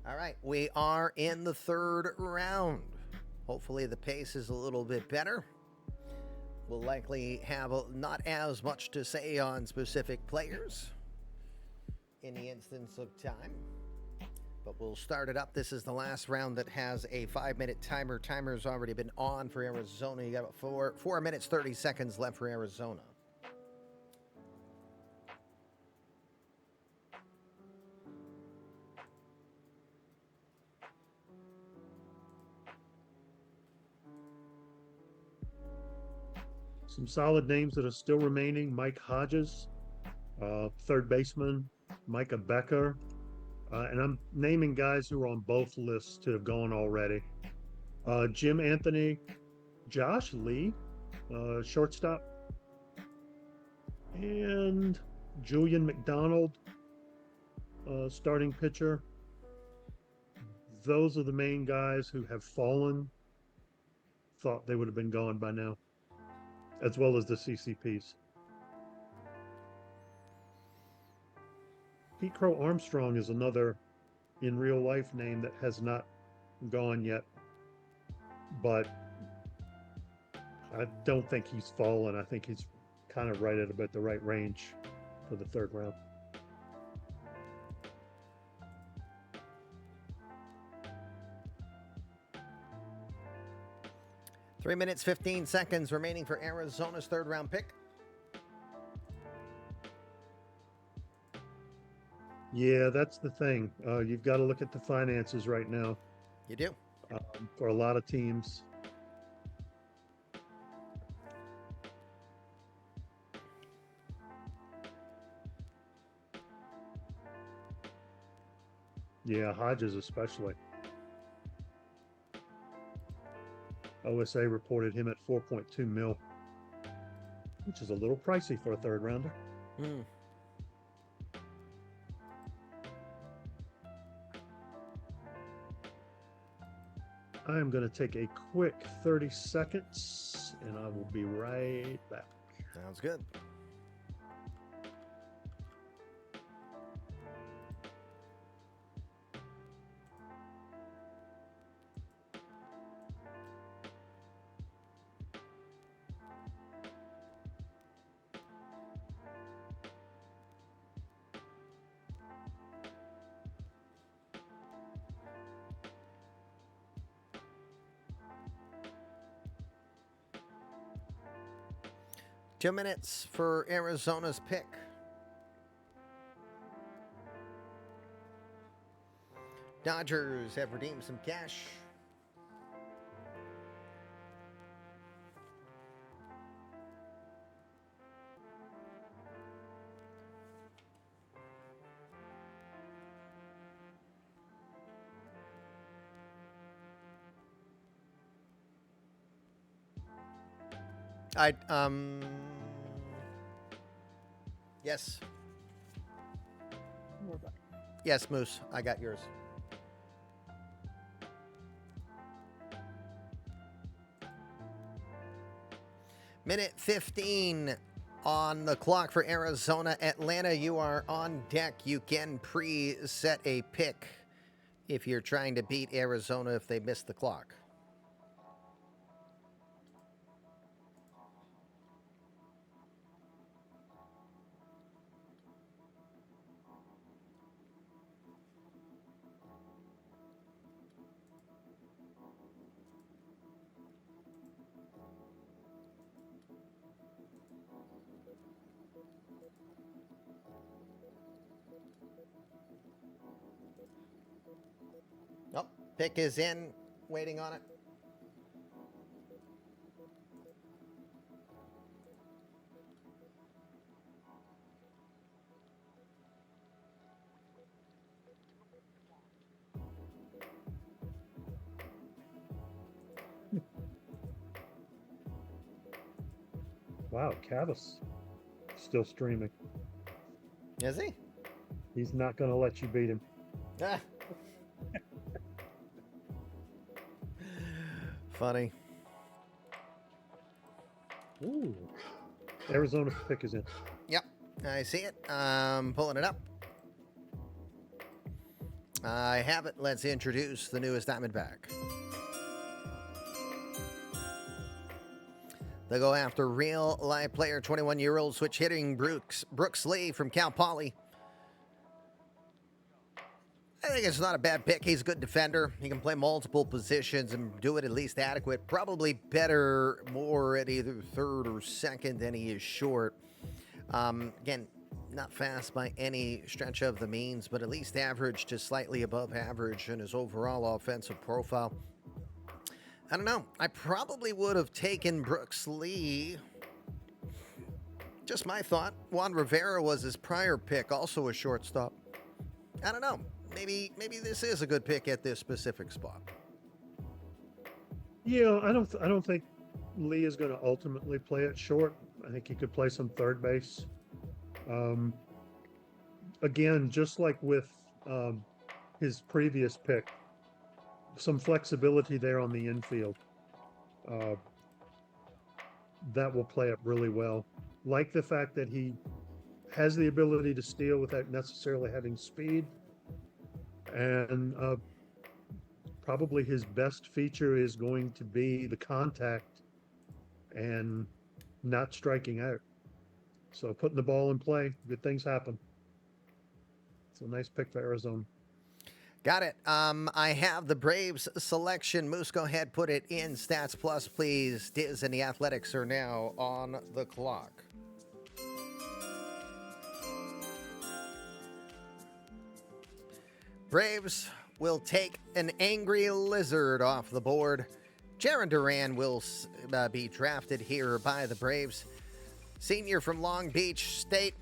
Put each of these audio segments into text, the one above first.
All right, we are in the third round. Hopefully the pace is a little bit better. We'll likely have not as much to say on specific players in the instance of time, but we'll start it up. This is the last round that has a 5-minute timer. Timer's already been on for Arizona. You got about 4 minutes, 30 seconds left for Arizona. Some solid names that are still remaining: Mike Hodges, third baseman, Micah Becker, and I'm naming guys who are on both lists to have gone already. Jim Anthony, Josh Lee, shortstop, and Julian McDonald, starting pitcher. Those are the main guys who have fallen. Thought they would have been gone by now, as well as the CCPs. Pete Crow Armstrong is another in real life name that has not gone yet, but I don't think he's fallen. I think he's kind of right at about the right range for the third round. Three minutes, 15 seconds remaining for Arizona's third round pick. Yeah, that's the thing. You've got to look at the finances right now. You do. For a lot of teams. Yeah, Hodges especially. OSA reported him at 4.2 mil, which is a little pricey for a third rounder. I am going to take a quick 30 seconds and I will be right back. Sounds good. 2 minutes for Arizona's pick. Dodgers have redeemed some cash. Yes. Yes, Moose, I got yours. Minute 15 on the clock for Arizona. Atlanta, you are on deck. You can pre-set a pick if you're trying to beat Arizona if they miss the clock. Nope. Pick is in. Waiting on it. Wow, Cavus still streaming. Is he? He's not going to let you beat him. Ah. Funny. Ooh. Arizona's pick is in. Yep, I see it. I'm pulling it up. I have it. Let's introduce the newest Diamondback. They go after real life player, 21-year-old switch hitting Brooks Lee from Cal Poly. I think it's not a bad pick. He's a good defender. He can play multiple positions and do it at least adequate. Probably better more at either third or second than he is short. Again, not fast by any stretch of the means, but at least average to slightly above average in his overall offensive profile. I don't know. I probably would have taken Brooks Lee. Just my thought. Juan Rivera was his prior pick, also a shortstop. I don't know. Maybe this is a good pick at this specific spot. Yeah, I don't think Lee is going to ultimately play it short. I think he could play some third base. Again, just like with his previous pick, some flexibility there on the infield. That will play up really well. Like the fact that he has the ability to steal without necessarily having speed. And probably his best feature is going to be the contact and not striking out. So putting the ball in play, good things happen. It's a nice pick for Arizona. Got it. I have the Braves selection. Moose, go ahead, put it in Stats Plus, please. Diz and the Athletics are now on the clock. Braves will take an angry lizard off the board. Jarren Duran will be drafted here by the Braves. Senior from Long Beach State.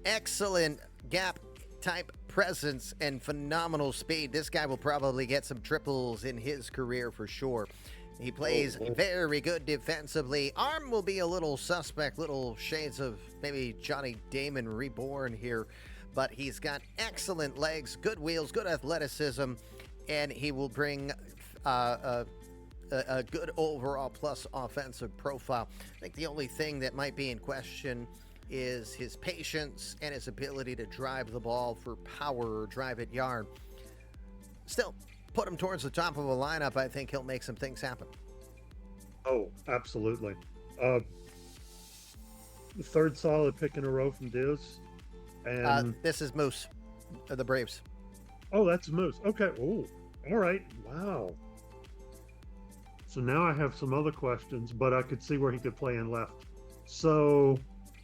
Excellent gap type presence and phenomenal speed. This guy will probably get some triples in his career for sure. He plays very good defensively. Arm will be a little suspect, little shades of maybe Johnny Damon reborn here. But he's got excellent legs, good wheels, good athleticism, and he will bring a good overall plus offensive profile. I think the only thing that might be in question is his patience and his ability to drive the ball for power or drive it yard. Still, put him towards the top of a lineup. I think he'll make some things happen. Oh, absolutely. The third solid pick in a row from Diz. And this is Moose, the Braves. Oh, that's Moose. Okay. Oh, all right. Wow. So now I have some other questions, but I could see where he could play in left. So,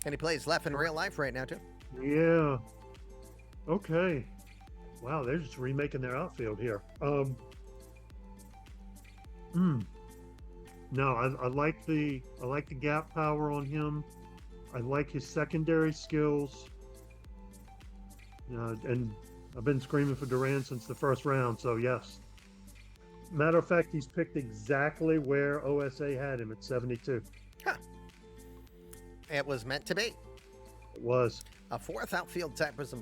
And he plays left in real life right now, too. yeah. Okay. Wow, they're just remaking their outfield here. Hmm. No, I like the gap power on him. I like his secondary skills. And I've been screaming for Duran since the first round. So yes. Matter of fact, he's picked exactly where OSA had him at 72. Huh. It was meant to be. It was. A fourth outfield type was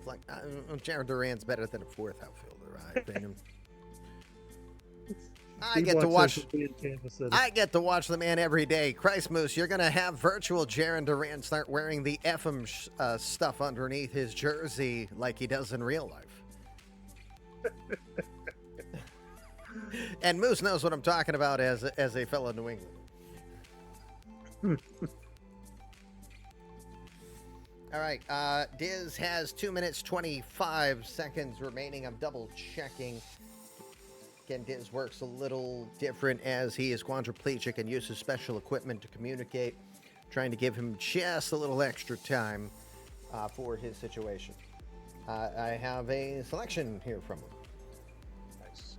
Jared Duran's better than a fourth outfielder, I think. I get to watch the man every day. Christ Moose, you're gonna have virtual Jaron Duran start wearing the FM stuff underneath his jersey like he does in real life. And Moose knows what I'm talking about as a fellow New England. All right, Diz has 2 minutes 25 seconds remaining. I'm double checking. Again, Diz works a little different as he is quadriplegic and uses special equipment to communicate, trying to give him just a little extra time for his situation. I have a selection here from him. Nice.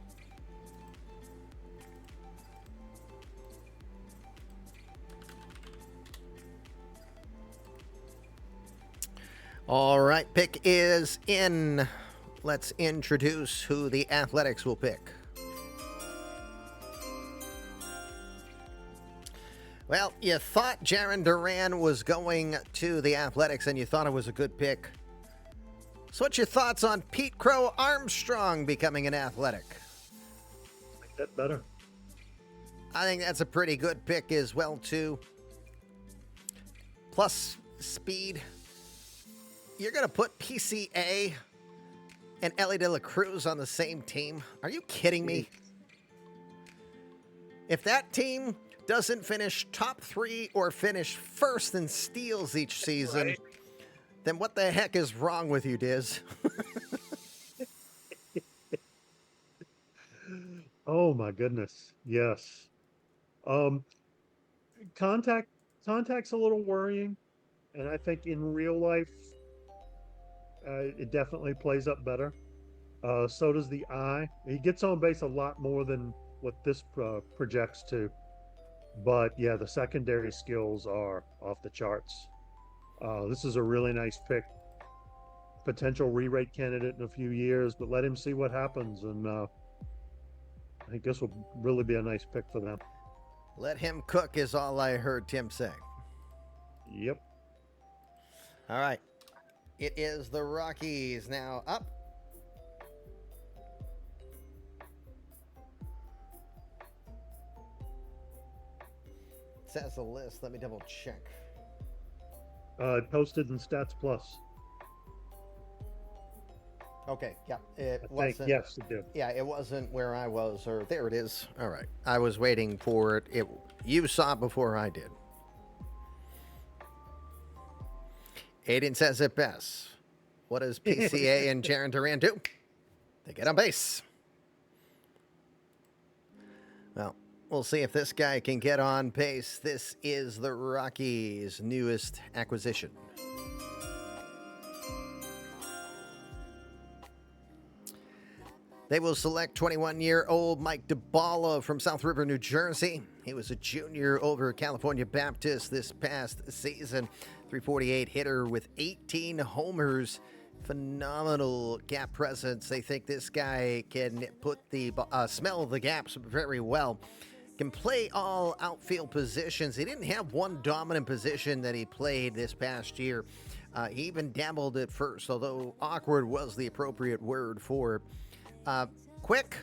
All right, pick is in. Let's introduce who the Athletics will pick. Well, you thought Jaron Duran was going to the Athletics and you thought it was a good pick. So what's your thoughts on Pete Crow Armstrong becoming an Athletic? Like that better. I think that's a pretty good pick as well, too. Plus speed. You're going to put PCA and Ellie De La Cruz on the same team? Are you kidding me? If that team doesn't finish top 3 or finish first in steals each season, right, then what the heck is wrong with you, Diz? Oh my goodness. Yes. Contact's a little worrying, and I think in real life it definitely plays up better. So does the eye. He gets on base a lot more than what this projects to. But yeah, the secondary skills are off the charts. This is a really nice pick. Potential re-rate candidate in a few years, but let him see what happens. And I think this will really be a nice pick for them. Let him cook is all I heard Tim say. Yep. All right. It is the Rockies now up. Says the list. Let me double check. Posted in Stats Plus. Okay, yeah, it wasn't. Yes, it did. Yeah, it wasn't where I was, or there it is. All right, I was waiting for it. You saw it before I did. Aiden says it best. What does PCA and Jaron Duran do? They get on base. Well, we'll see if this guy can get on base. This is the Rockies' newest acquisition. They will select 21-year-old Mike DeBala from South River, New Jersey. He was a junior over California Baptist this past season. 348 hitter with 18 homers. Phenomenal gap presence. They think this guy can put the smell the gaps very well. Can play all outfield positions. He didn't have one dominant position that he played this past year. He even dabbled at first, although awkward was the appropriate word for it. Quick,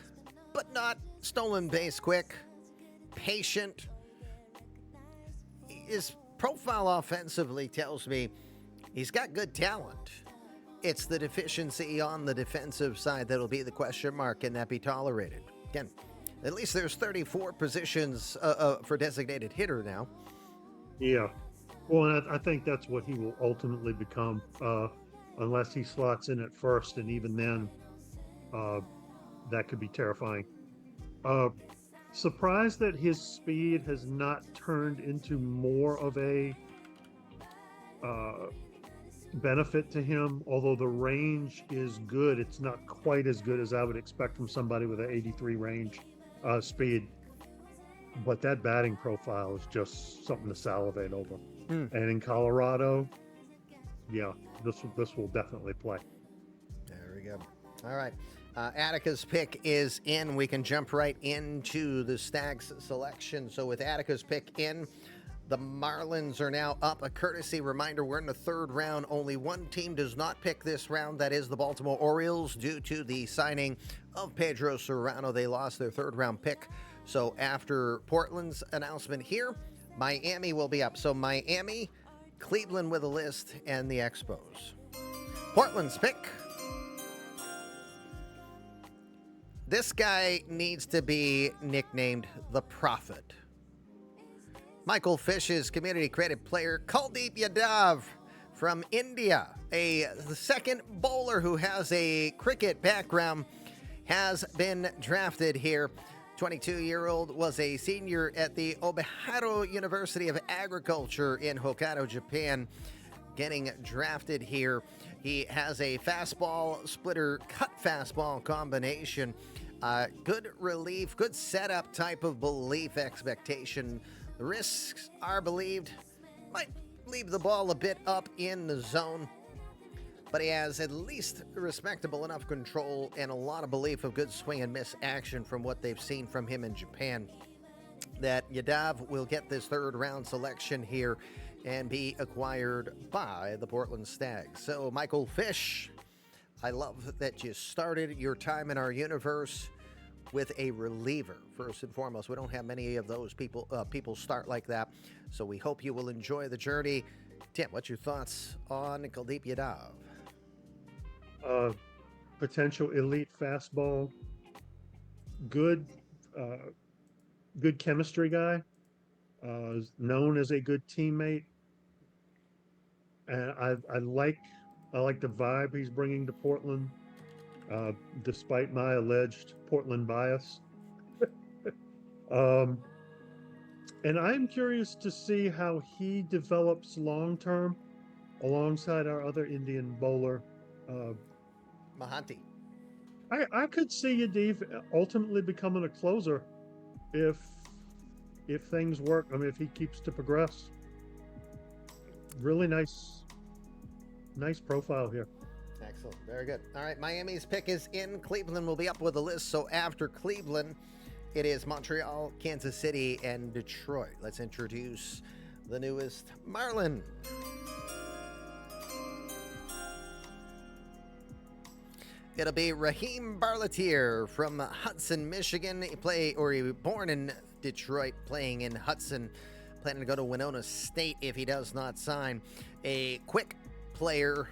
but not stolen base quick. Patient. His profile offensively tells me he's got good talent. It's the deficiency on the defensive side that'll be the question mark. Can that be tolerated? Again, at least there's 34 positions for designated hitter now. Yeah. Well, and I think that's what he will ultimately become, unless he slots in at first, and even then, that could be terrifying. Surprised that his speed has not turned into more of a uh, benefit to him. Although the range is good, it's not quite as good as I would expect from somebody with an 83 range speed. But that batting profile is just something to salivate over. Hmm. And in Colorado, yeah, this will definitely play. There we go. All right. Attica's pick is in. We can jump right into the Stags selection. So with Attica's pick in, the Marlins are now up. A courtesy reminder, we're in the third round. Only one team does not pick this round. That is the Baltimore Orioles. Due to the signing of Pedro Serrano, they lost their third round pick. So after Portland's announcement here, Miami will be up. So Miami, Cleveland with a list, and the Expos. Portland's pick. This guy needs to be nicknamed the Prophet. Michael Fish's community credit player, Kuldeep Yadav from India, the second bowler who has a cricket background, has been drafted here. 22-year-old was a senior at the Obihiro University of Agriculture in Hokkaido, Japan, getting drafted here. He has a fastball splitter cut fastball combination. Good relief, good setup type of belief expectation. The risks are believed. Might leave the ball a bit up in the zone, but he has at least respectable enough control and a lot of belief of good swing and miss action from what they've seen from him in Japan, that Yadav will get this third round selection here and be acquired by the Portland Stags. So Michael Fish, I love that you started your time in our universe with a reliever, first and foremost. We don't have many of those people start like that, so we hope you will enjoy the journey. Tim, what's your thoughts on Kuldeep Yadav? Potential elite fastball, good chemistry guy, known as a good teammate, and I like the vibe he's bringing to Portland, despite my alleged Portland bias. And I'm curious to see how he develops long term alongside our other Indian bowler, Mahanti. I could see Yadiv ultimately becoming a closer if things work. I mean, if he keeps to progress. Really nice profile here. Excellent. Very good. All right, Miami's pick is in. Cleveland will be up with a list. So after Cleveland, it is Montreal, Kansas City, and Detroit. Let's introduce the newest Marlin. It'll be Raheem Barletier from Hudson, Michigan. He was born in Detroit, playing in Hudson, planning to go to Winona State if he does not sign. A quick player,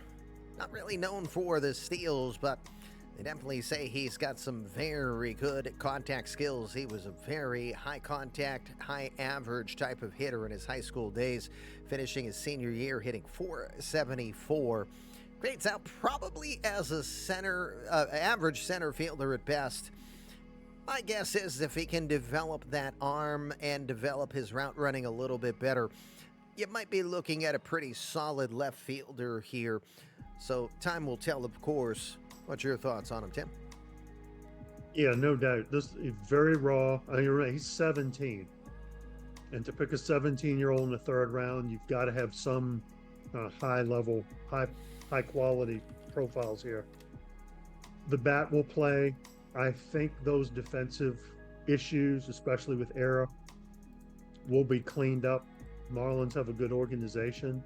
not really known for the steals, but they definitely say he's got some very good contact skills. He was a very high contact, high average type of hitter in his high school days, finishing his senior year hitting .474. Grades out probably as a average center fielder at best. My guess is if he can develop that arm and develop his route running a little bit better, you might be looking at a pretty solid left fielder here. So time will tell, of course. What's your thoughts on him, Tim? Yeah, no doubt. This is very raw. I mean, you're right. He's 17, and to pick a 17-year-old in the third round, you've got to have some high quality profiles here. The bat will play. I think those defensive issues, especially with error, will be cleaned up. Marlins have a good organization.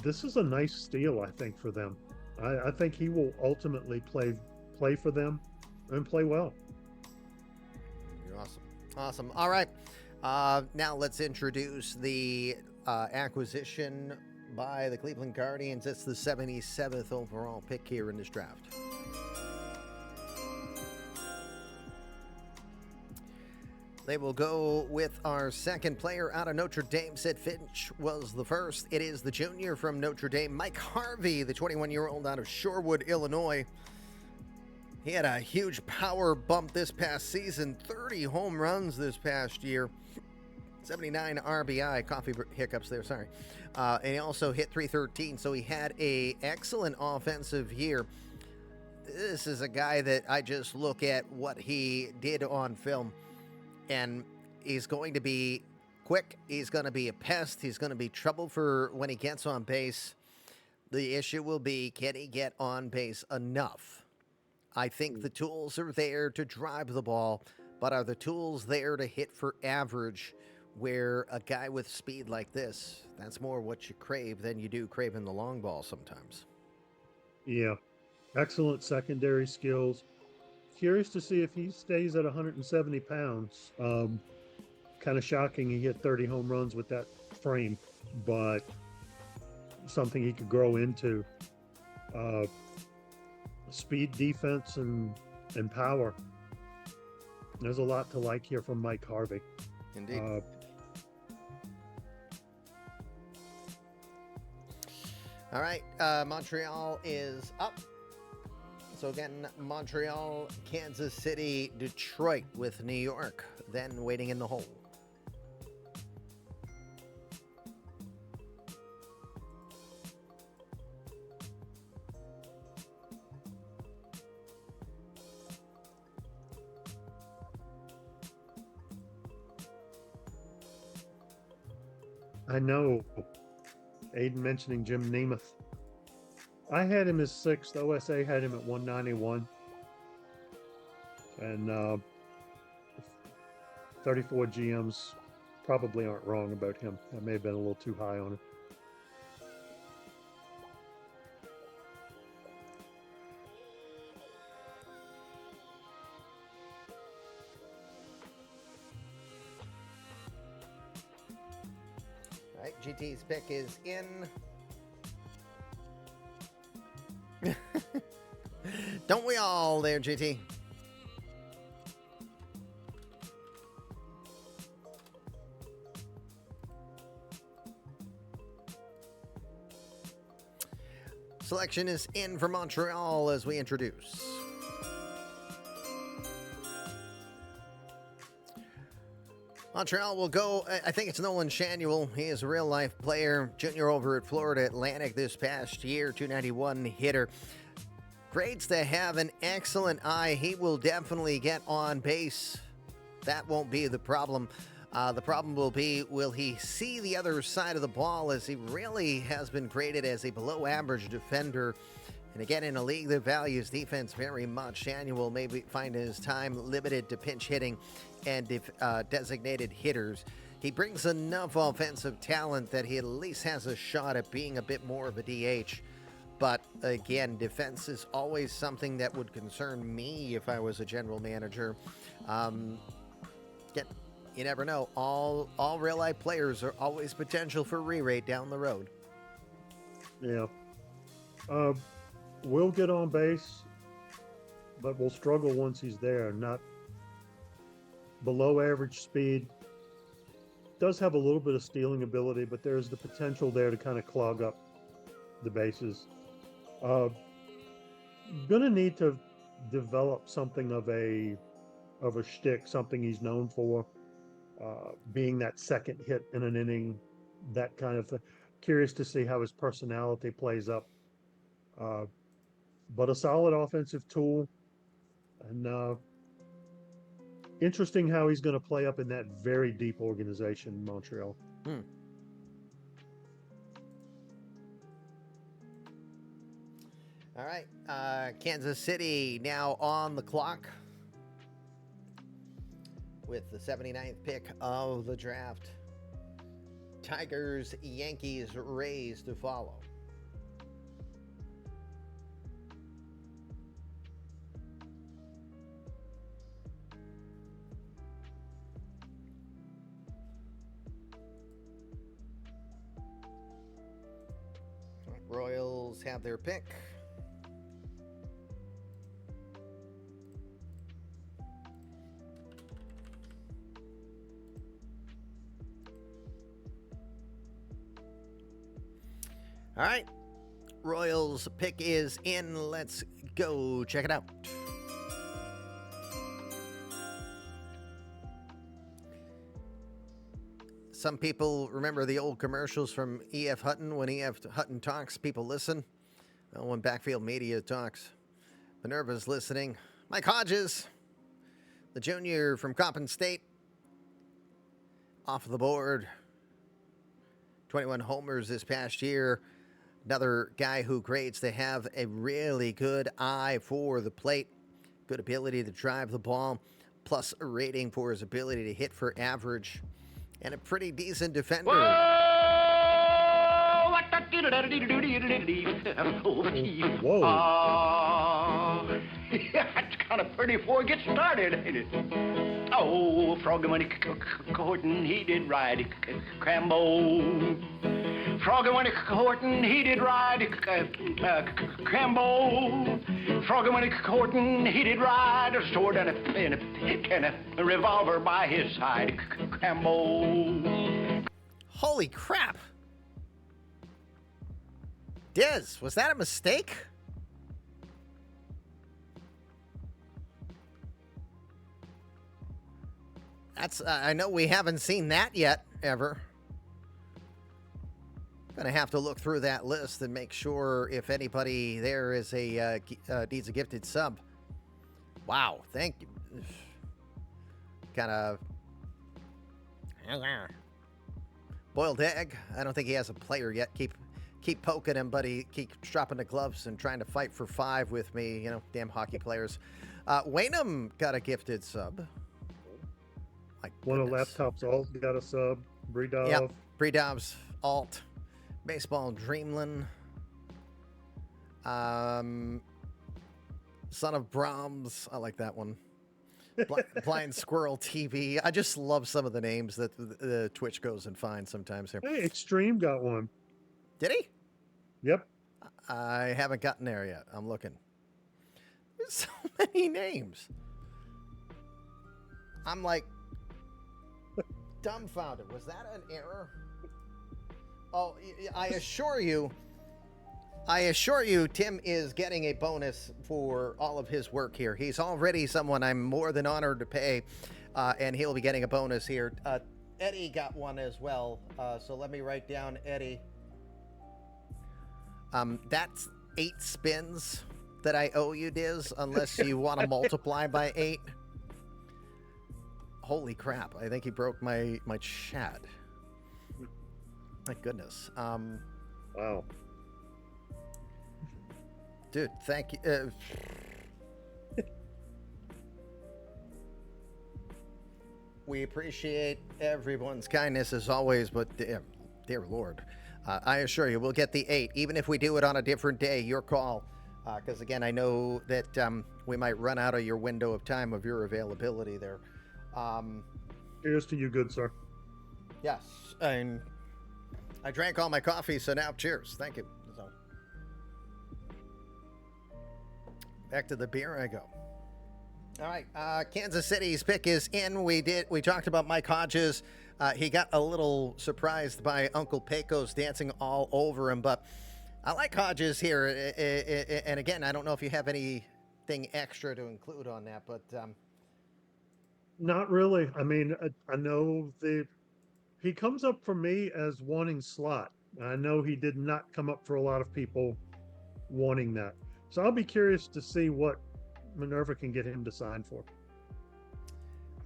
This is a nice steal, I think, for them. I think he will ultimately play for them and play well. You're awesome. Awesome. All right. Now let's introduce the acquisition by the Cleveland Guardians. It's the 77th overall pick here in this draft. They will go with our second player out of Notre Dame. Sid Finch was the first. It is the junior from Notre Dame, Mike Harvey, the 21-year-old out of Shorewood, Illinois. He had a huge power bump this past season, 30 home runs this past year. 79 RBI, hiccups there, sorry. And he also hit 313, so he had a excellent offensive year. This is a guy that I just look at what he did on film, and he's going to be quick. He's going to be a pest. He's going to be trouble for when he gets on base. The issue will be, can he get on base enough? I think the tools are there to drive the ball, but are the tools there to hit for average, where a guy with speed like this, that's more what you crave than you do craving the long ball sometimes. Yeah. Excellent secondary skills. Curious to see if he stays at 170 pounds. Kind of shocking he hit 30 home runs with that frame, but something he could grow into. Speed, defense, and power. There's a lot to like here from Mike Harvey. Indeed. All right, Montreal is up. So again, Montreal, Kansas City, Detroit with New York, then waiting in the hole. I know. Aiden mentioning Jim Nemeth. I had him as 6th. OSA had him at 191. And 34 GMs probably aren't wrong about him. I may have been a little too high on him. All right, GT's pick is in. Don't we all there, GT? Selection is in for Montreal as we introduce. Montreal will go, I think it's Nolan Shanuel. He is a real-life player, junior over at Florida Atlantic this past year, 291 hitter. Grades to have an excellent eye. He will definitely get on base. That won't be the problem. The problem will be, will he see the other side of the ball, as he really has been graded as a below-average defender. And again, in a league that values defense very much, Shanuel may find his time limited to pinch hitting and designated hitters. He brings enough offensive talent that he at least has a shot at being a bit more of a DH. But again, defense is always something that would concern me if I was a general manager. You never know. All real-life players are always potential for re-rate down the road. Yeah. Will get on base, but will struggle once he's there. Not below average speed. Does have a little bit of stealing ability, but there's the potential there to kind of clog up the bases. Gonna need to develop something of a shtick, something he's known for, being that second hit in an inning, that kind of thing. Curious to see how his personality plays up. But a solid offensive tool, and interesting how he's going to play up in that very deep organization, Montreal. All right, Kansas City now on the clock with the 79th pick of the draft. Tigers, Yankees, Rays to follow. Royals have their pick. All right, Royals pick is in. Let's go check it out. Some people remember the old commercials from E.F. Hutton. When E.F. Hutton talks, people listen. Well, when Backfield Media talks, Minerva's listening. Mike Hodges, the junior from Coppin State, off the board. 21 homers this past year. Another guy who grades to have a really good eye for the plate, good ability to drive the ball, plus a rating for his ability to hit for average, and a pretty decent defender. Whoa! That's kind of pretty before it gets started, ain't it? Oh, Froggy when he courtin', he did ride Crambo. Froggy when he courtin', he did ride Crambo. Froggy when he courtin', he did ride a sword and a pick and a revolver by his side, Crambo. Holy crap! Diz, was that a mistake? That's, I know we haven't seen that yet, ever. Gonna have to look through that list and make sure if anybody there is a needs a gifted sub. Wow, thank you. Kind of boiled egg. I don't think he has a player yet. Keep poking him, but he keeps dropping the gloves and trying to fight for 5 with me. You know, damn hockey players. Waynham got a gifted sub. My One of goodness. Laptop's alt got a sub. Bredov. Yep, Bredov's alt. Baseball Dreamland. Son of Brahms. I like that one. Blind Squirrel TV. I just love some of the names that the Twitch goes and finds sometimes here. Hey, Extreme got one. Did he? Yep. I haven't gotten there yet. I'm looking. There's so many names. I'm like dumbfounded. Was that an error? Oh, I assure you, Tim is getting a bonus for all of his work here. He's already someone I'm more than honored to pay, and he'll be getting a bonus here. Eddie got one as well, so let me write down Eddie. That's 8 spins that I owe you, Diz, unless you want to multiply by 8. Holy crap, I think he broke my chat. My goodness. Wow. Dude, thank you. We appreciate everyone's kindness as always, but dear Lord, I assure you, we'll get the 8, even if we do it on a different day. Your call, because again, I know that we might run out of your window of time of your availability there. Cheers to you, good sir. Yes, and I drank all my coffee, so now cheers. Thank you. So, back to the beer I go. All right, Kansas City's pick is in. We talked about Mike Hodges. He got a little surprised by Uncle Pecos dancing all over him, but I like Hodges here. And again, I don't know if you have anything extra to include on that, but Not really. I mean, I know he comes up for me as wanting slot. I know he did not come up for a lot of people wanting that. So I'll be curious to see what Minerva can get him to sign for.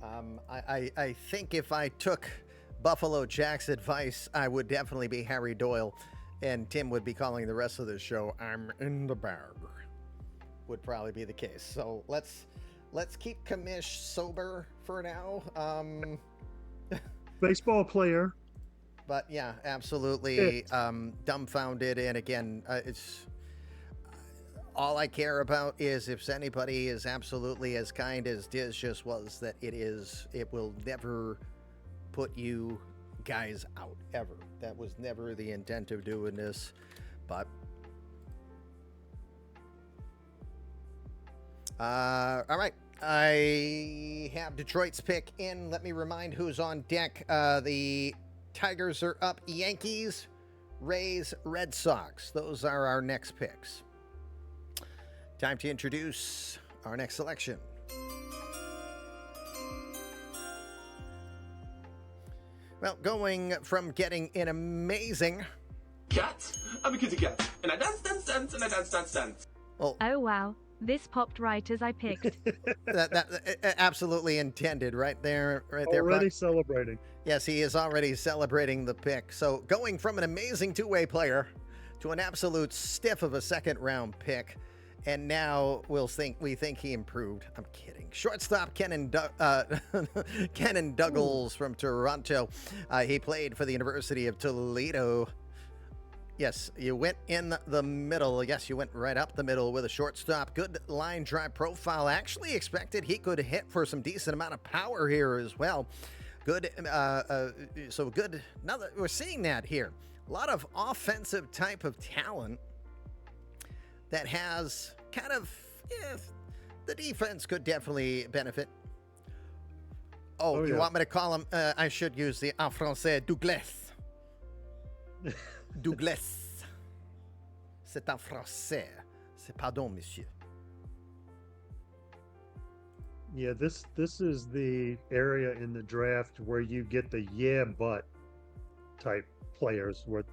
I think if I took Buffalo Jack's advice, I would definitely be Harry Doyle, and Tim would be calling the rest of the show "I'm in the bag." Would probably be the case. So let's keep Kamish sober for now. Baseball player. But yeah, absolutely dumbfounded. And again, it's all I care about is if anybody is absolutely as kind as Diz just was, that it will never put you guys out ever. That was never the intent of doing this, but all right. I have Detroit's pick in. Let me remind who's on deck. The Tigers are up. Yankees, Rays, Red Sox. Those are our next picks. Time to introduce our next selection. Well, going from getting an amazing cat. I'm a kitty cat. And I dance, and I dance. well, Oh wow, this popped right as I picked. that absolutely intended right there, Already Puck. celebrating. Yes, he is already celebrating the pick. So going from an amazing two-way player to an absolute stiff of a second-round pick, and now we think he improved. I'm kidding. Shortstop Kenan Douglas from Toronto. He played for the University of Toledo. Yes, you went in the middle. Yes, you went right up the middle with a shortstop. Good line drive profile. Actually expected he could hit for some decent amount of power here as well. Good, so good. Now that we're seeing that here, a lot of offensive type of talent that has kind of, the defense could definitely benefit. Oh, you want me to call him? I should use the en français Douglas. Douglas. C'est en français. C'est pardon, monsieur. Yeah, this is the area in the draft where you get the yeah but type players where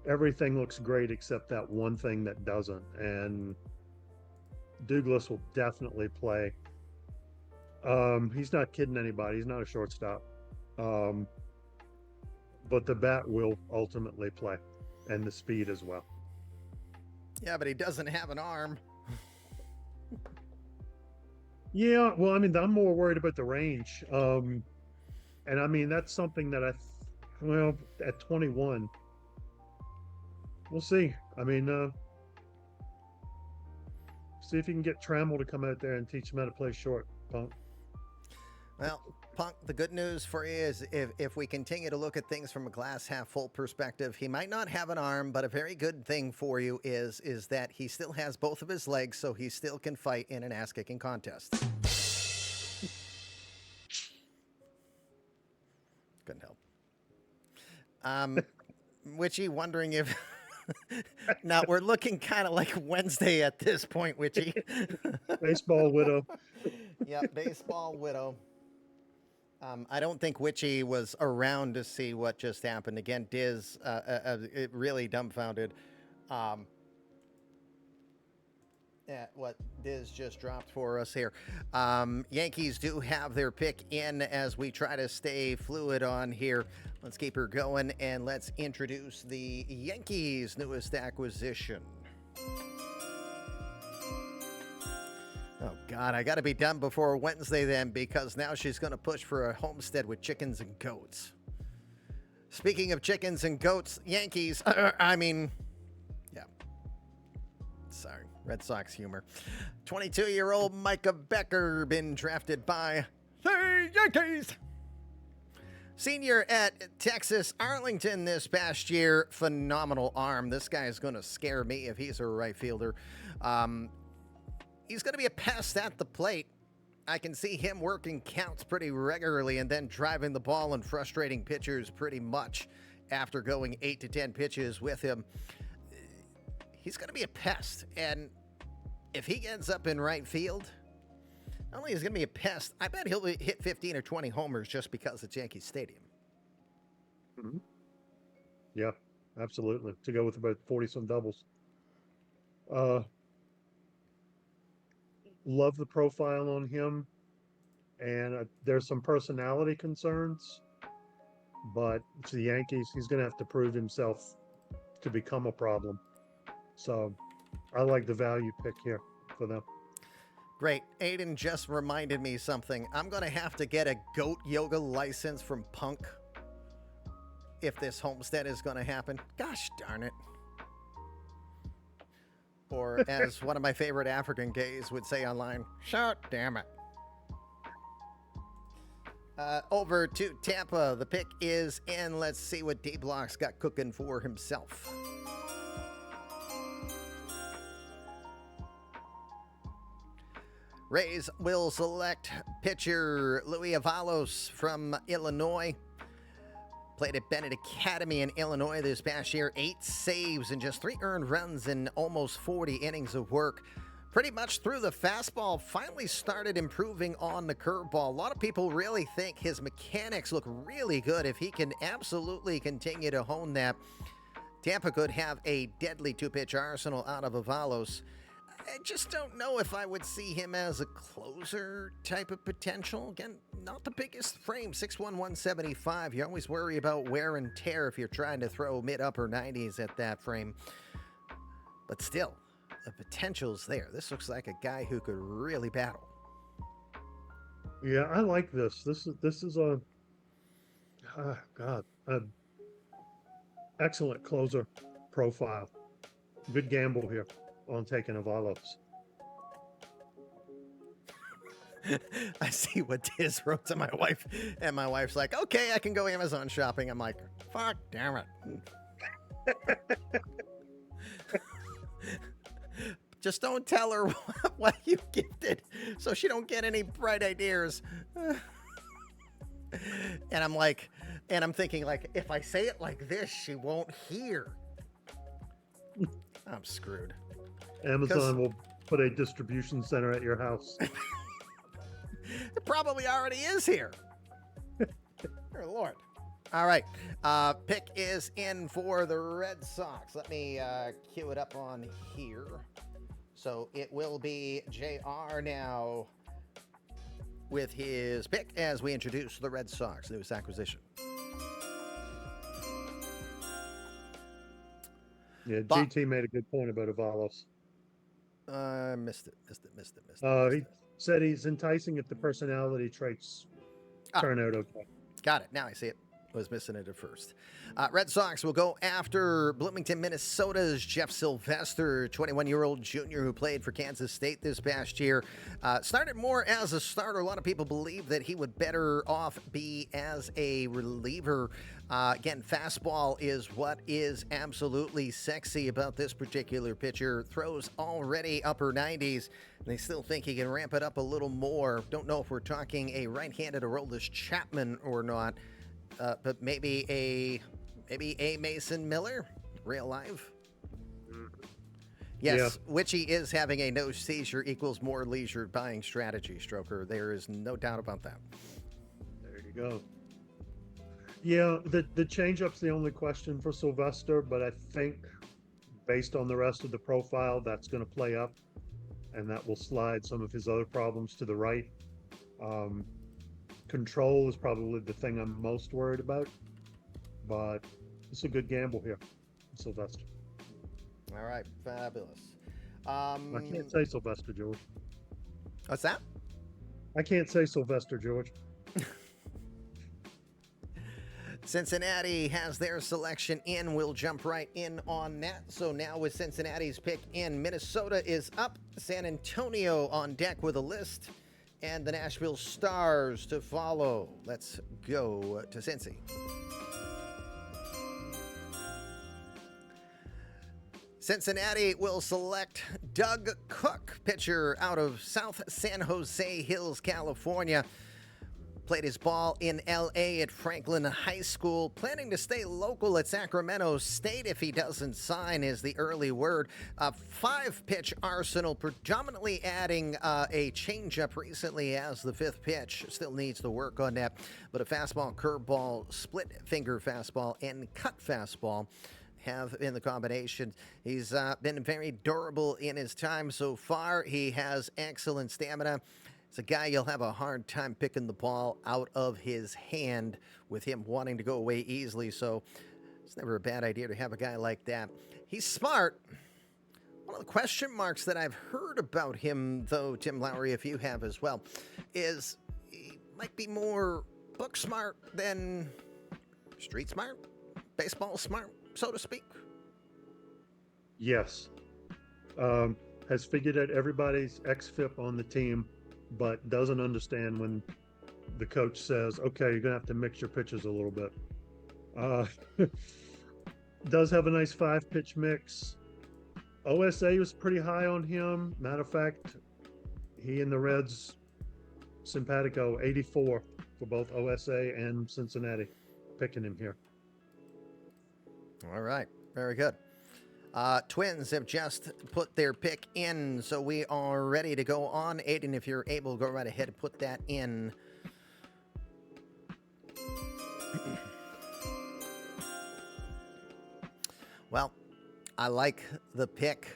everything looks great except that one thing that doesn't. And Douglas will definitely play. He's not kidding anybody. He's not a shortstop. But the bat will ultimately play, and the speed as well. Yeah, but he doesn't have an arm. Yeah, well, I mean, I'm more worried about the range. And I mean, that's something that at 21, we'll see. I mean, see if you can get Trammell to come out there and teach him how to play short, Punk. Well, Punk, the good news for you is if we continue to look at things from a glass half full perspective, he might not have an arm, but a very good thing for you is that he still has both of his legs, so he still can fight in an ass-kicking contest. Couldn't help. Witchy wondering if... Now, we're looking kind of like Wednesday at this point, Witchy. Baseball widow. Yeah, baseball widow. I don't think Witchy was around to see what just happened. Again, Diz, it really dumbfounded. What Diz just dropped for us here. Yankees do have their pick in as we try to stay fluid on here. Let's keep her going, and let's introduce the Yankees' newest acquisition. Oh, God, I got to be done before Wednesday then, because now she's going to push for a homestead with chickens and goats. Speaking of chickens and goats, Yankees, yeah. Sorry, Red Sox humor. 22-year-old Micah Becker been drafted by the Yankees. Senior at Texas Arlington this past year. Phenomenal arm. This guy is going to scare me if he's a right fielder. He's going to be a pest at the plate. I can see him working counts pretty regularly and then driving the ball and frustrating pitchers pretty much after going 8 to 10 pitches with him. He's going to be a pest. And if he ends up in right field, not only is he going to be a pest, I bet he'll hit 15 or 20 homers just because it's Yankee Stadium. Mm-hmm. Yeah, absolutely. To go with about 40-some doubles. Love the profile on him, and there's some personality concerns, but to the Yankees, he's going to have to prove himself to become a problem. So I like the value pick here for them. Great. Aiden just reminded me something. I'm going to have to get a goat yoga license from Punk if this homestead is going to happen. Gosh darn it. Or as one of my favorite African gays would say online, shut damn it. Over to Tampa. The pick is in. Let's see what D-Block's got cooking for himself. Rays will select pitcher Louis Avalos from Illinois. Played at Bennett Academy in Illinois this past year. 8 saves and just 3 earned runs in almost 40 innings of work pretty much through the fastball, finally started improving on the curveball. A lot of people really think his mechanics look really good. If he can absolutely continue to hone that, Tampa could have a deadly two-pitch arsenal out of Avalos. I just don't know if I would see him as a closer type of potential. Again, not the biggest frame, 6'1", 175. You always worry about wear and tear if you're trying to throw mid-upper 90s at that frame. But still, the potential's there. This looks like a guy who could really battle. Yeah, I like this. This is a an excellent closer profile. Good gamble here on taking Avalos. I see what Diz wrote to my wife, and my wife's like, okay, I can go Amazon shopping. I'm like, fuck, damn it. Just don't tell her what you gifted so she don't get any bright ideas. And I'm thinking, like, if I say it like this, she won't hear. I'm screwed. Amazon will put a distribution center at your house. It probably already is here. Dear Lord. All right. Pick is in for the Red Sox. Let me cue it up on here. So it will be JR now with his pick as we introduce the Red Sox newest acquisition. Yeah, GT made a good point about Avalos. Missed it. He said he's enticing if the personality traits turn out okay. Got it. Now I see it. Was missing it at first. Red Sox will go after Bloomington, Minnesota's Jeff Sylvester, 21-year-old junior who played for Kansas State this past year. Started more as a starter. A lot of people believe that he would better off be as a reliever. Again, fastball is what is absolutely sexy about this particular pitcher. Throws already upper 90s. They still think he can ramp it up a little more. Don't know if we're talking a right-handed Aroldis Chapman or not. But maybe a Mason Miller, real life. Yes, yeah. Witchy is having a no seizure equals more leisure buying strategy, Stroker. There is no doubt about that. There you go. Yeah, the changeup's the only question for Sylvester, but I think based on the rest of the profile, that's going to play up, and that will slide some of his other problems to the right. Control is probably the thing I'm most worried about, but it's a good gamble here, Sylvester. All right, fabulous. I can't say Sylvester, George. What's that? I can't say Sylvester, George. Cincinnati has their selection in. We'll jump right in on that. So now with Cincinnati's pick in, Minnesota is up. San Antonio on deck with a list. And the Nashville Stars to follow. Let's go to Cincy. Cincinnati will select Doug Cook, pitcher out of South San Jose Hills, California. Played his ball in L.A. at Franklin High School. Planning to stay local at Sacramento State if he doesn't sign is the early word. 5-pitch arsenal, predominantly adding a changeup recently as the 5th pitch. Still needs to work on that. But a fastball, curveball, split finger fastball, and cut fastball have been the combination. He's been very durable in his time so far. He has excellent stamina. It's a guy you'll have a hard time picking the ball out of his hand with him wanting to go away easily. So it's never a bad idea to have a guy like that. He's smart. One of the question marks that I've heard about him, though, Tim Lowry, if you have as well, is he might be more book smart than street smart, baseball smart, so to speak. Yes. Has figured out everybody's XFIP on the team, but doesn't understand when the coach says, okay, you're going to have to mix your pitches a little bit. Does have a nice 5-pitch mix. OSA was pretty high on him. Matter of fact, he and the Reds, simpatico, 84 for both OSA and Cincinnati, picking him here. All right. Very good. Twins have just put their pick in, so we are ready to go on. Aiden, if you're able, go right ahead and put that in. Well, I like the pick.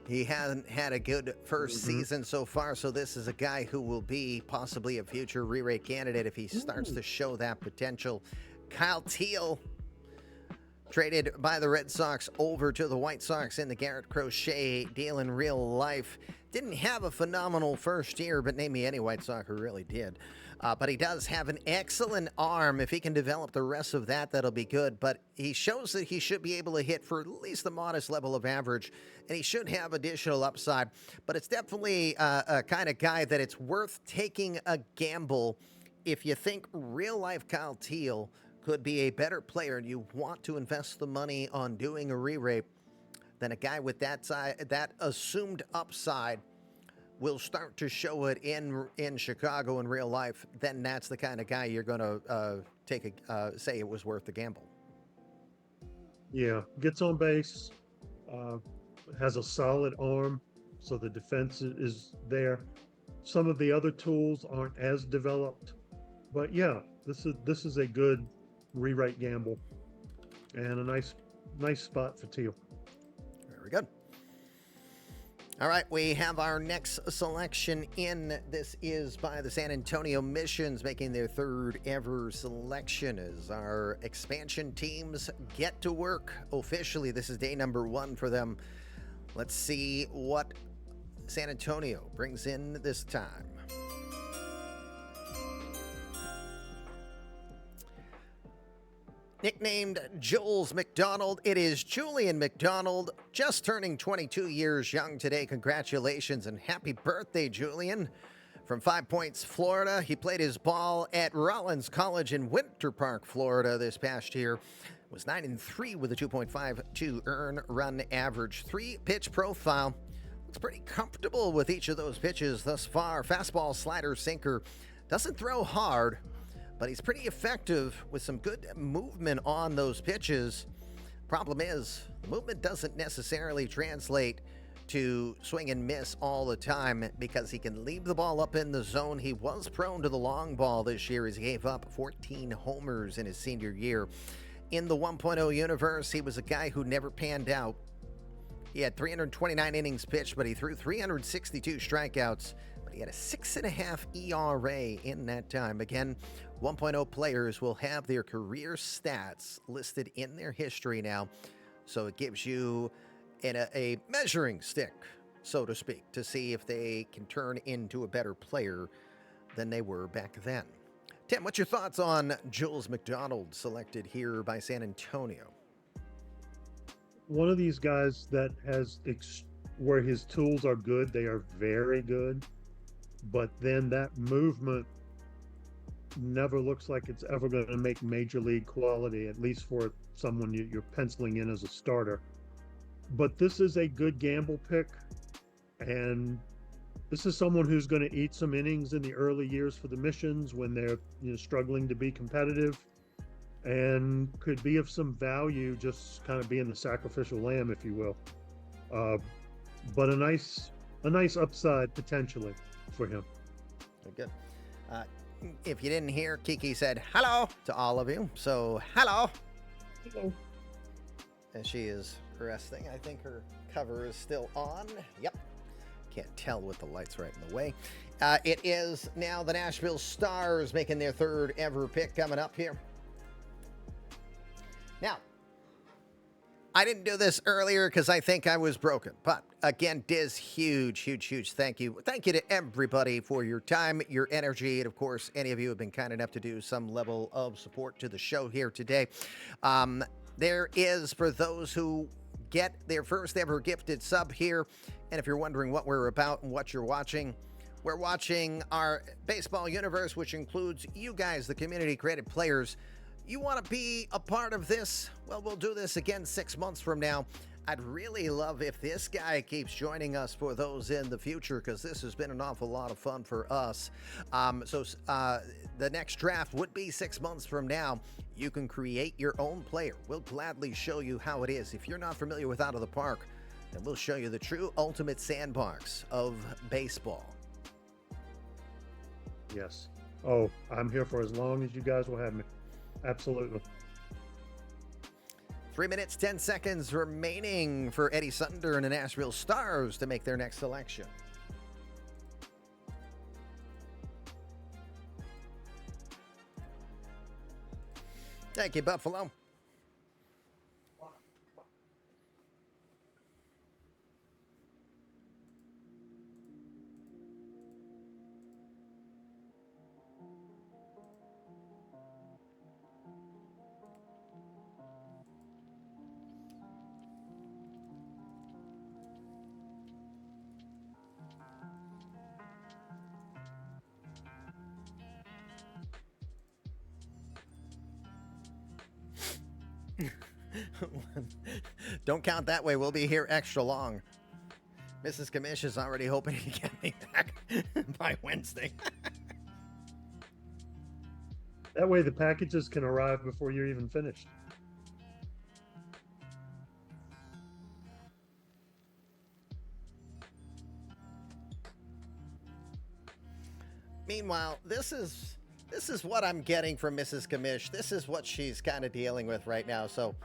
He hasn't had a good first season so far, so this is a guy who will be possibly a future re-rate candidate if he starts to show that potential. Kyle Teal, traded by the Red Sox over to the White Sox in the Garrett Crochet deal in real life. Didn't have a phenomenal first year, but name me any White Sox who really did. But he does have an excellent arm. If he can develop the rest of that, that'll be good. But he shows that he should be able to hit for at least a modest level of average, and he should have additional upside. But it's definitely a kind of guy that it's worth taking a gamble if you think real-life Kyle Teal could be a better player and you want to invest the money on doing a re-rate. Then a guy with that assumed upside will start to show it in Chicago in real life. Then that's the kind of guy you're going to say it was worth the gamble. Yeah, gets on base, has a solid arm, so the defense is there. Some of the other tools aren't as developed, but yeah, this is a good rewrite gamble and a nice spot for Teal. Very good. All right, we have our next selection in. This is by the San Antonio Missions, making their third ever selection as our expansion teams get to work officially. This is day number 1 for them. Let's see what San Antonio brings in this time. Nicknamed Jules McDonald, it is Julian McDonald, just turning 22 years young today. Congratulations and happy birthday, Julian. From 5 Points, Florida, he played his ball at Rollins College in Winter Park, Florida this past year. Was 9-3 with a 2.52 earn run average. 3-pitch profile. Looks pretty comfortable with each of those pitches thus far. Fastball, slider, sinker. Doesn't throw hard, but he's pretty effective with some good movement on those pitches. Problem is, the movement doesn't necessarily translate to swing and miss all the time because he can leave the ball up in the zone. He was prone to the long ball this year as he gave up 14 homers in his senior year. In the 1.0 universe, he was a guy who never panned out. He had 329 innings pitched, but he threw 362 strikeouts. But he had a 6.5 ERA in that time. Again, 1.0 players will have their career stats listed in their history now. So it gives you a measuring stick, so to speak, to see if they can turn into a better player than they were back then. Tim, what's your thoughts on Jules McDonald, selected here by San Antonio? One of these guys that has where his tools are good, they are very good, but then that movement never looks like it's ever going to make major league quality, at least for someone you're penciling in as a starter. But this is a good gamble pick, and this is someone who's going to eat some innings in the early years for the Missions when they're struggling to be competitive, and could be of some value, just kind of being the sacrificial lamb, if you will. But a nice upside potentially for him. Very good. If you didn't hear, Kiki said hello to all of you. So hello. Hello. And she is resting. I think her cover is still on. Yep. Can't tell with the lights right in the way. It is now the Nashville Stars making their third ever pick coming up here. Now, I didn't do this earlier because I think I was broken. But again, Diz, huge thank you. Thank you to everybody for your time, your energy, and of course, any of you have been kind enough to do some level of support to the show here today. There is, for those who get their first ever gifted sub here, and if you're wondering what we're about and what you're watching, we're watching our baseball universe, which includes you guys, the community created players. You want to be a part of this? Well, we'll do this again 6 months from now. I'd really love if this guy keeps joining us for those in the future, because this has been an awful lot of fun for us. The next draft would be 6 months from now. You can create your own player. We'll gladly show you how it is. If you're not familiar with Out of the Park, then we'll show you the true ultimate sandbox of baseball. Yes. Oh, I'm here for as long as you guys will have me. Absolutely. 3 minutes, 10 seconds remaining for Eddie Sunder and the Nashville Stars to make their next selection. Thank you, Buffalo. Don't count that way. We'll be here extra long. Mrs. Kamish is already hoping to get me back by Wednesday. That way the packages can arrive before you're even finished. Meanwhile, this is what I'm getting from Mrs. Kamish. This is what she's kind of dealing with right now. So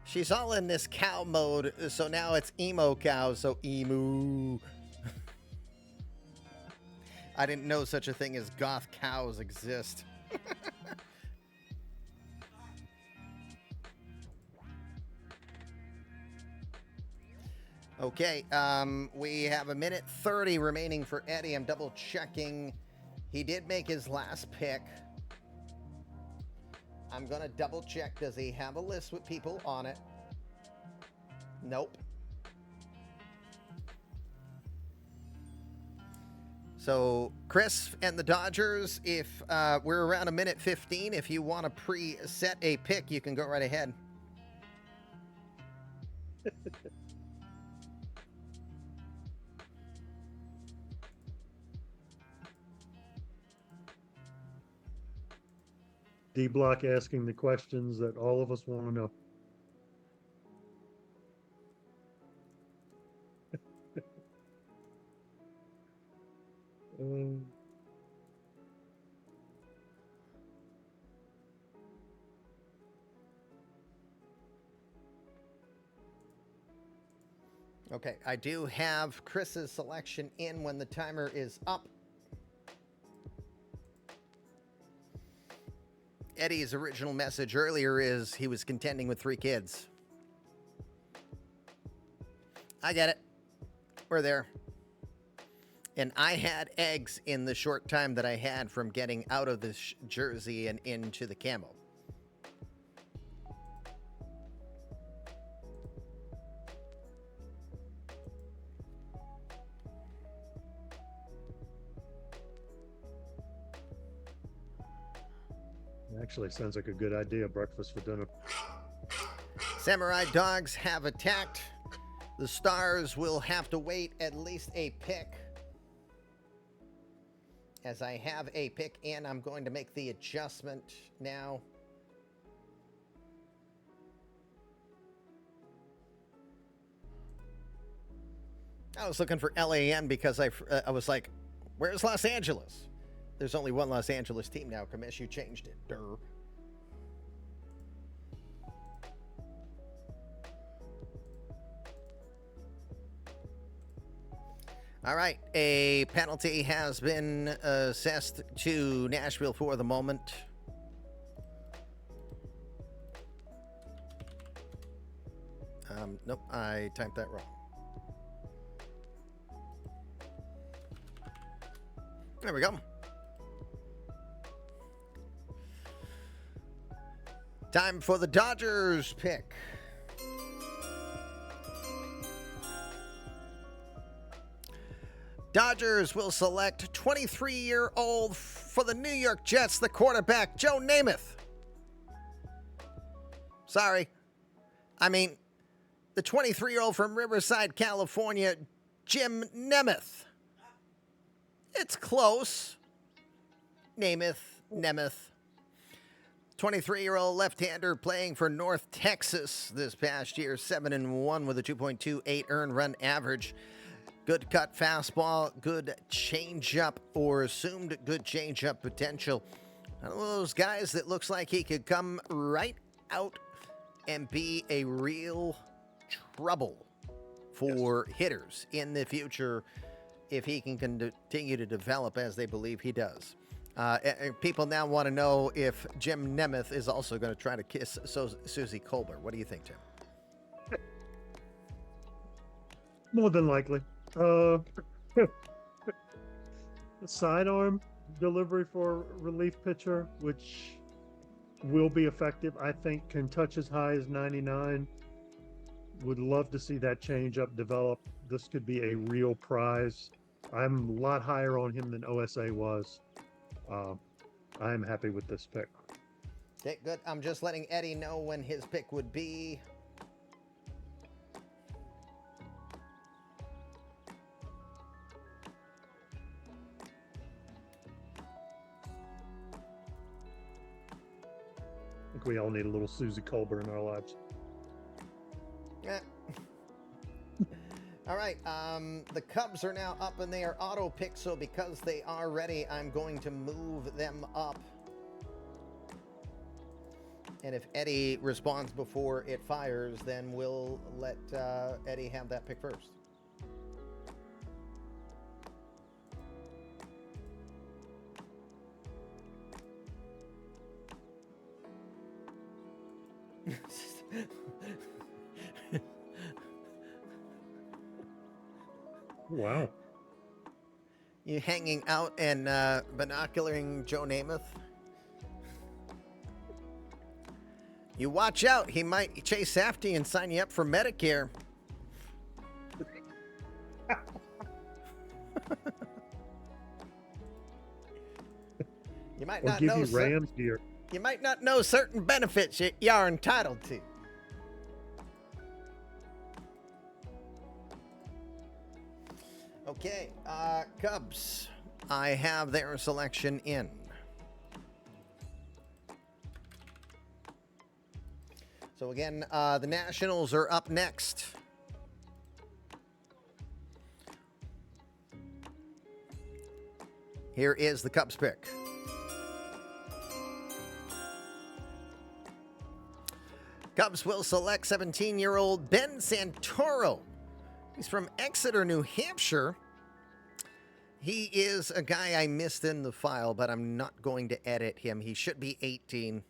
she's all in this cow mode. So now it's emo cow. So emu. I didn't know such a thing as goth cows exist. Okay, we have 1:30 remaining for Eddie. I'm double checking. He did make his last pick. I'm going to double check. Does he have a list with people on it? Nope. So, Chris and the Dodgers, if we're around 1:15, if you want to pre-set a pick, you can go right ahead. D-Block asking the questions that all of us want to know. Okay, I do have Chris's selection in when the timer is up. Eddie's original message earlier is he was contending with 3 kids. I get it. We're there. And I had eggs in the short time that I had from getting out of this jersey and into the camo. Actually, sounds like a good idea. Breakfast for dinner. Samurai Dogs have attacked. The Stars will have to wait at least a pick. As I have a pick in, I'm going to make the adjustment now. I was looking for LAN because I was like, where's Los Angeles? There's only one Los Angeles team now. Kamish, you changed it. Durr. All right, a penalty has been assessed to Nashville for the moment. Nope, I typed that wrong. There we go. Time for the Dodgers pick. Dodgers will select 23-year-old for the New York Jets, the quarterback, Joe Namath. Sorry. I mean, the 23-year-old from Riverside, California, Jim Nemeth. It's close. Nemeth. 23-year-old left-hander playing for North Texas this past year, 7-1 with a 2.28 earned run average. Good cut fastball, good changeup, or assumed good changeup potential. One of those guys that looks like he could come right out and be a real trouble for hitters in the future if he can continue to develop as they believe he does. People now want to know if Jim Nemeth is also going to try to kiss Susie Colbert. What do you think, Tim? More than likely. Sidearm delivery for relief pitcher, which will be effective. I think can touch as high as 99. Would love to see that change up develop. This could be a real prize. I'm a lot higher on him than OSA was. I'm happy with this pick. Okay, good. I'm just letting Eddie know when his pick would be. I think we all need a little Susie Colbert in our lives. Yeah. All right, the Cubs are now up and they are auto picked, so because they are ready, I'm going to move them up. And if Eddie responds before it fires, then we'll let Eddie have that pick first. Wow. You hanging out and binocularing Joe Namath? You watch out. He might chase after you and sign you up for Medicare. You might Or not give know you Rams gear. you might not know certain benefits you are entitled to. Okay, Cubs. I have their selection in. So again, the Nationals are up next. Here is the Cubs pick. Cubs will select 17-year-old Ben Santoro. He's from Exeter, New Hampshire. He is a guy I missed in the file, but I'm not going to edit him. He should be 18.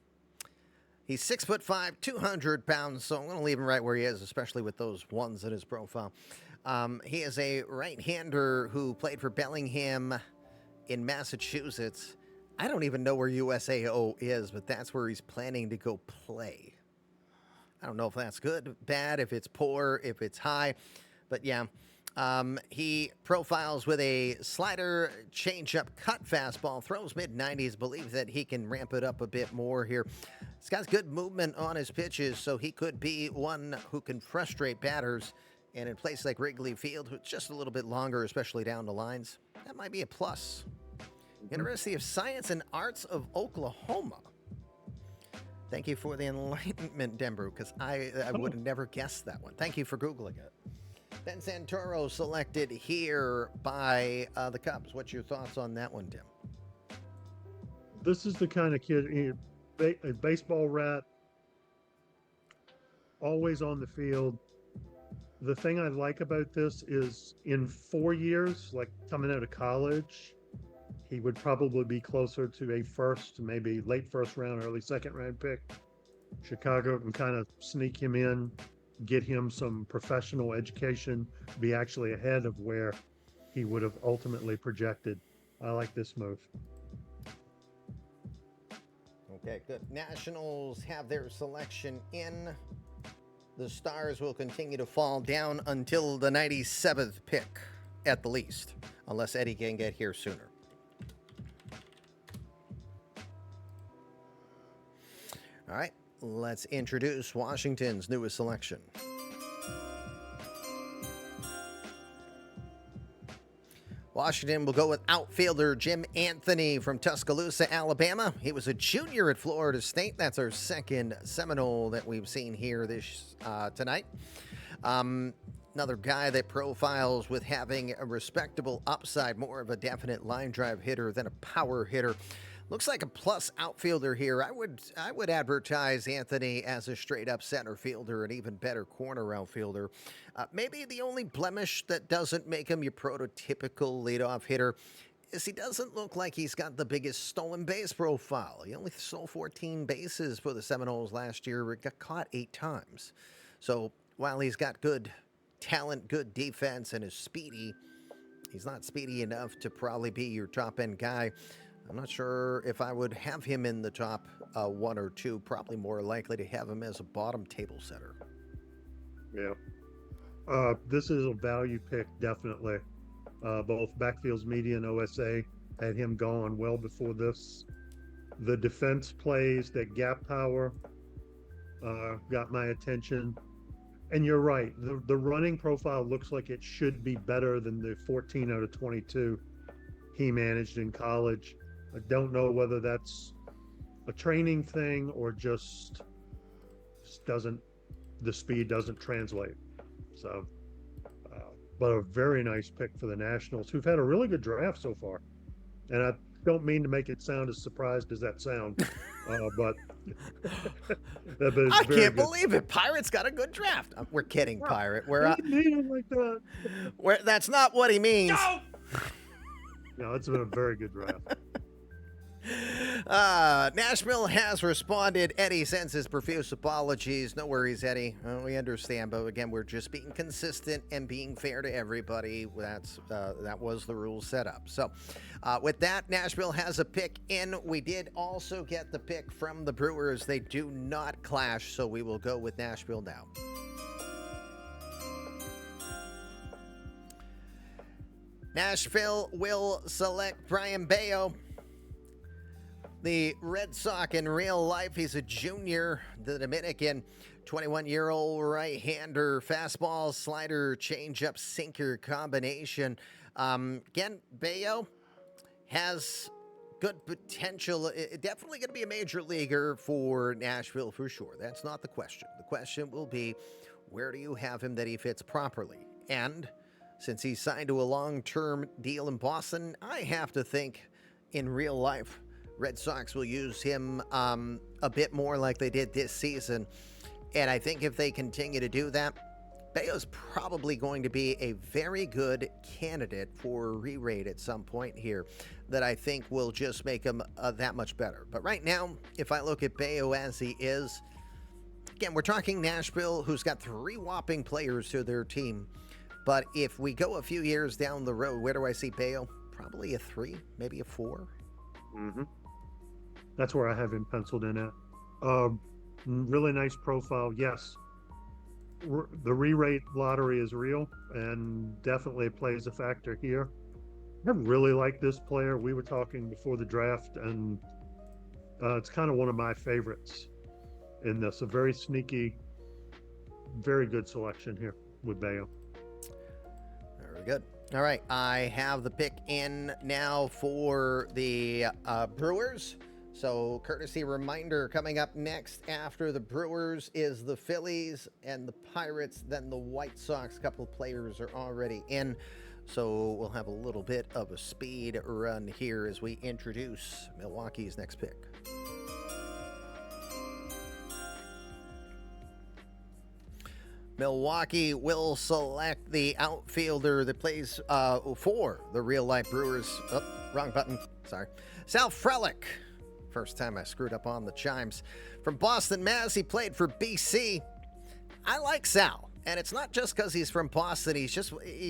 He's 6'5", 200 pounds, so I'm going to leave him right where he is, especially with those ones in his profile. He is a right-hander who played for Bellingham in Massachusetts. I don't even know where USAO is, but that's where he's planning to go play. I don't know if that's good, bad, if it's poor, if it's high. But yeah, he profiles with a slider, changeup, cut fastball, throws mid-90s, believes that he can ramp it up a bit more here. He's got good movement on his pitches, so he could be one who can frustrate batters. And in places like Wrigley Field, it's just a little bit longer, especially down the lines, that might be a plus. University of Science and Arts of Oklahoma. Thank you for the enlightenment, Denver, because I would have never guessed that one. Thank you for Googling it. Ben Santoro selected here by the Cubs. What's your thoughts on that one, Tim? This is the kind of kid, a baseball rat, always on the field. The thing I like about this is in 4 years, like coming out of college, he would probably be closer to a first, maybe late first round, early second round pick. Chicago can kind of sneak him in, get him some professional education, be actually ahead of where he would have ultimately projected. I like this move. Okay, good. Nationals have their selection in. The Stars will continue to fall down until the 97th pick at the least, unless Eddie can get here sooner. All right, let's introduce Washington's newest selection. Washington, we'll go with outfielder Jim Anthony from Tuscaloosa, Alabama. He was a junior at Florida State. That's our second Seminole that we've seen here this tonight. Another guy that profiles with having a respectable upside, more of a definite line drive hitter than a power hitter. Looks like a plus outfielder here. I would advertise Anthony as a straight-up center fielder, an even better corner outfielder. Maybe the only blemish that doesn't make him your prototypical leadoff hitter is he doesn't look like he's got the biggest stolen base profile. He only stole 14 bases for the Seminoles last year. He got caught 8 times. So while he's got good talent, good defense, and is speedy, he's not speedy enough to probably be your top-end guy. I'm not sure if I would have him in the top 1 or 2. Probably more likely to have him as a bottom table setter. Yeah. This is a value pick, definitely. Both Backfield's Media and OSA had him gone well before this. The defense plays, that gap power got my attention. And you're right. The running profile looks like it should be better than the 14 out of 22 he managed in college. I don't know whether that's a training thing or just the speed doesn't translate. So, but a very nice pick for the Nationals, who've had a really good draft so far. And I don't mean to make it sound as surprised as that sounds, but I can't believe it. Pirates got a good draft. We're kidding, Pirate. That's not what he means. No, it's been a very good draft. Nashville has responded. Eddie sends his profuse apologies. No worries, Eddie. We understand, but again, we're just being consistent and being fair to everybody. That was the rule set up. So, with that, Nashville has a pick in. We did also get the pick from the Brewers. They do not clash, so we will go with Nashville now. Nashville will select Brian Bayo. The Red Sox in real life, he's a junior, the Dominican, 21-year-old right-hander, fastball, slider, changeup, sinker combination. Again, Bayo has good potential. Definitely going to be a major leaguer for Nashville for sure. That's not the question. The question will be, where do you have him that he fits properly? And since he's signed to a long-term deal in Boston, I have to think in real life, Red Sox will use him a bit more like they did this season. And I think if they continue to do that, Bayo's probably going to be a very good candidate for re-rate at some point here that I think will just make him that much better. But right now, if I look at Bayo as he is, again, we're talking Nashville, who's got 3 whopping players to their team. But if we go a few years down the road, where do I see Bayo? Probably a 3, maybe a 4. Mm-hmm. That's where I have him penciled in at. Really nice profile. Yes, the re-rate lottery is real and definitely plays a factor here. I really like this player. We were talking before the draft, and it's kind of one of my favorites in this. A very sneaky, very good selection here with Bayo. Very good. All right, I have the pick in now for the Brewers. So, courtesy reminder, coming up next after the Brewers is the Phillies and the Pirates, then the White Sox. A couple of players are already in, so we'll have a little bit of a speed run here as we introduce Milwaukee's next pick. Milwaukee will select the outfielder that plays for the real-life Brewers. Oh, wrong button. Sorry. Sal Frelick. First time I screwed up on the chimes. From Boston, Mass, he played for BC. I like Sal, and it's not just because he's from Boston. He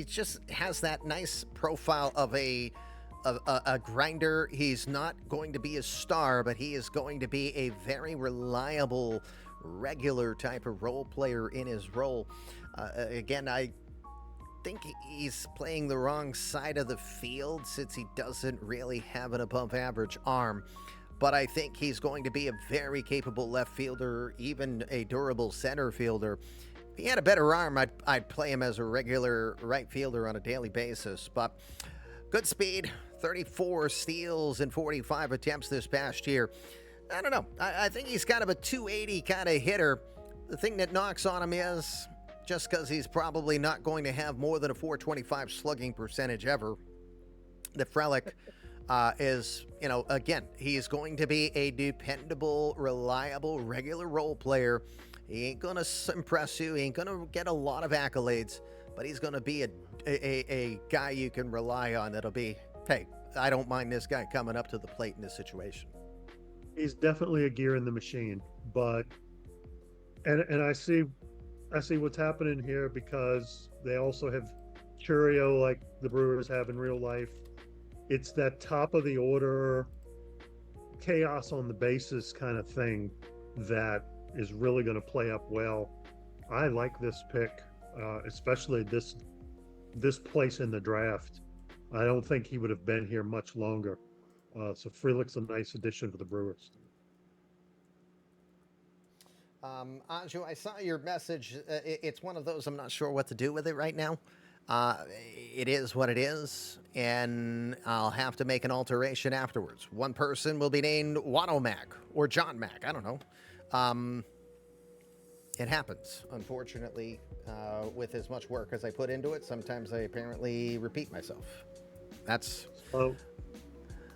just has that nice profile of a grinder. He's not going to be a star, but he is going to be a very reliable, regular type of role player in his role. Again, I think he's playing the wrong side of the field since he doesn't really have an above-average arm. But I think he's going to be a very capable left fielder, even a durable center fielder. If he had a better arm, I'd play him as a regular right fielder on a daily basis. But Good speed, 34 steals in 45 attempts this past year. I don't know. I think he's kind of a 280 kind of hitter. The thing that knocks on him is just because he's probably not going to have more than a 425 slugging percentage ever. The Frelick is, again, he's going to be a dependable, reliable, regular role player. He ain't going to impress you. He ain't going to get a lot of accolades, but he's going to be a guy you can rely on. That'll be, hey, I don't mind this guy coming up to the plate in this situation. He's definitely a gear in the machine, but and I see what's happening here because they also have Churio like the Brewers have in real life. It's that top of the order chaos on the bases kind of thing that is really going to play up well. I like this pick, especially this place in the draft. I don't think he would have been here much longer. So Frelick's a nice addition for the Brewers. Anju, I saw your message. It's one of those I'm not sure what to do with it right now. It is what it is, and I'll have to make an alteration afterwards. One person will be named Watto Mac or John Mac. I don't know. It happens, unfortunately, with as much work as I put into it. Sometimes I apparently repeat myself. That's...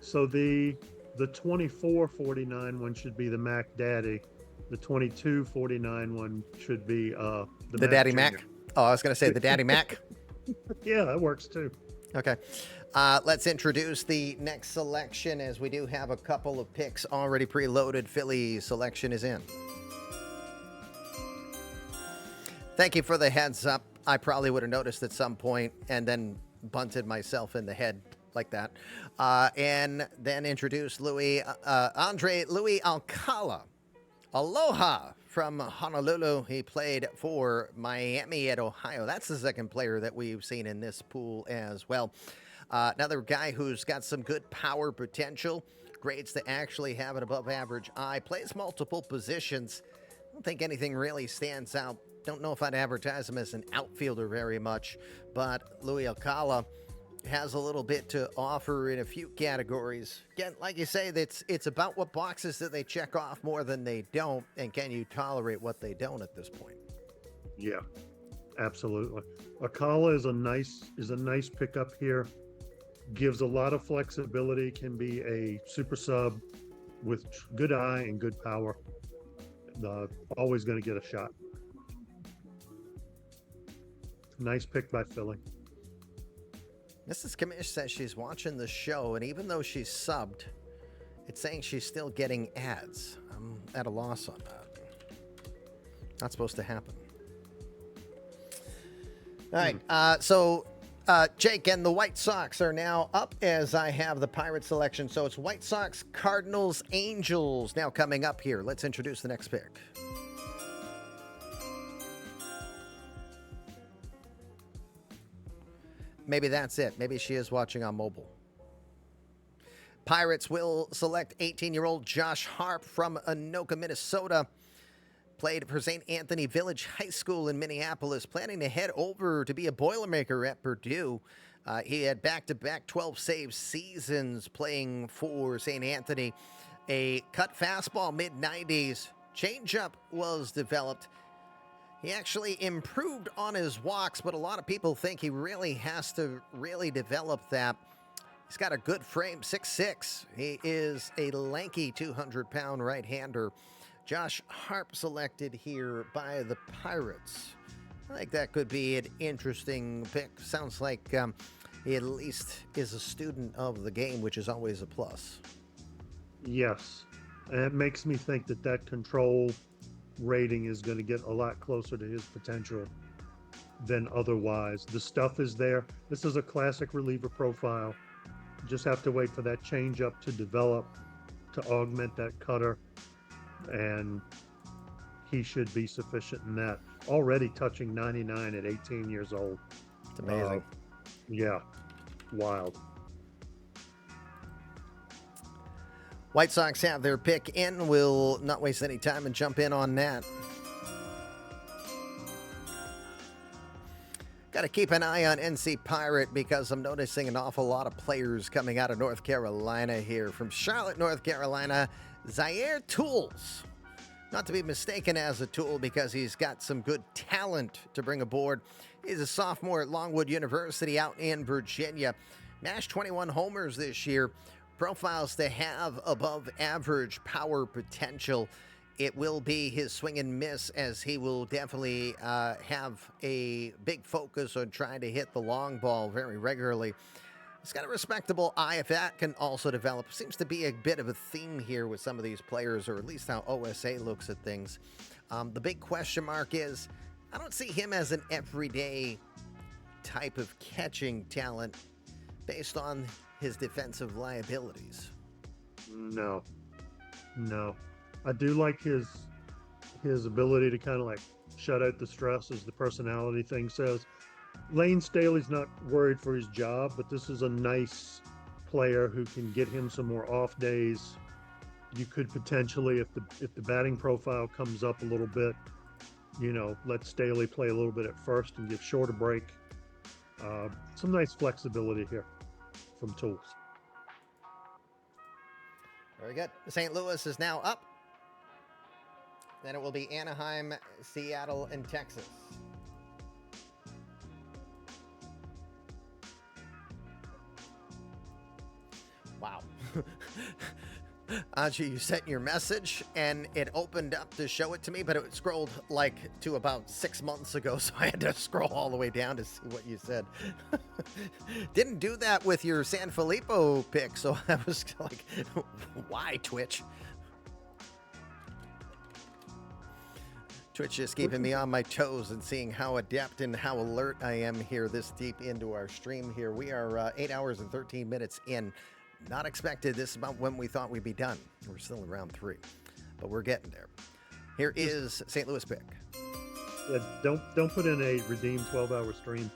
So the 2449 one should be the Mac Daddy. The 2249 one should be the Mac Daddy Jr. Mac. Oh, I was going to say the Daddy Mac. Yeah, that works too. Okay. Let's introduce the next selection, as we do have a couple of picks already preloaded. Philly selection is in. Thank you for the heads up. I probably would have noticed at some point and then bunted myself in the head like that. And then introduce Andre Louis Alcala. Aloha from Honolulu. He played for Miami at Ohio. That's the second player that we've seen in this pool as well. Another guy who's got some good power potential. Grades to actually have an above average eye. Plays multiple positions. I don't think anything really stands out. Don't know if I'd advertise him as an outfielder very much. But Louis Alcala has a little bit to offer in a few categories. Again, like you say, it's about what boxes that they check off more than they don't, and can you tolerate what they don't at this point? Yeah, absolutely. Alcala is a nice pickup here. Gives a lot of flexibility, can be a super sub with good eye and good power. Always going to get a shot. Nice pick by Philly. Mrs. Kamish says she's watching the show, and even though she's subbed, it's saying she's still getting ads. I'm at a loss on that. Not supposed to happen. All right, so Jake, and the White Sox are now up as I have the Pirate selection. So it's White Sox, Cardinals, Angels now coming up here. Let's introduce the next pick. Maybe that's it. Maybe she is watching on mobile. Pirates will select 18-year-old Josh Harp from Anoka, Minnesota. Played for St. Anthony Village High School in Minneapolis, planning to head over to be a Boilermaker at Purdue. He had back-to-back 12-save seasons playing for St. Anthony. A cut fastball mid-90s. Changeup was developed. He actually improved on his walks, but a lot of people think he really has to really develop that. He's got a good frame, 6'6". He is a lanky 200-pound right-hander. Josh Harp selected here by the Pirates. I think that could be an interesting pick. Sounds like he at least is a student of the game, which is always a plus. Yes, and it makes me think that control rating is going to get a lot closer to his potential than otherwise. The stuff is there. This is a classic reliever profile. Just have to wait for that changeup to develop to augment that cutter, and he should be sufficient in that. Already touching 99 at 18 years old. It's amazing. Yeah, wild. White Sox have their pick in. We'll not waste any time and jump in on that. Got to keep an eye on NC Pirate because I'm noticing an awful lot of players coming out of North Carolina here. From Charlotte, North Carolina, Zaire Tools. Not to be mistaken as a tool because he's got some good talent to bring aboard. He's a sophomore at Longwood University out in Virginia. Mashed 21 homers this year. Profiles to have above average power potential. It will be his swing and miss as he will definitely have a big focus on trying to hit the long ball very regularly. He's got a respectable eye. If that can also develop, seems to be a bit of a theme here with some of these players, or at least how OSA looks at things. The big question mark is, I don't see him as an everyday type of catching talent based on his defensive liabilities. No. I do like his ability to kind of like shut out the stress, as the personality thing says. Lane Staley's not worried for his job, but this is a nice player who can get him some more off days. You could potentially, if the batting profile comes up a little bit, let Staley play a little bit at first and give Short a break. Some nice flexibility here from Tools. Very good. St. Louis is now up. Then it will be Anaheim, Seattle, and Texas. Wow. Anji, you sent your message and it opened up to show it to me, but it scrolled like to about 6 months ago, so I had to scroll all the way down to see what you said. Didn't do that with your San Filippo pick, so I was like, why, Twitch? Twitch is keeping me on my toes and seeing how adept and how alert I am here this deep into our stream here. We are 8 hours and 13 minutes in. Not expected. This is about when we thought we'd be done. We're still in round 3, but we're getting there. Here is St. Louis pick. Yeah, don't put in a redeem 12-hour stream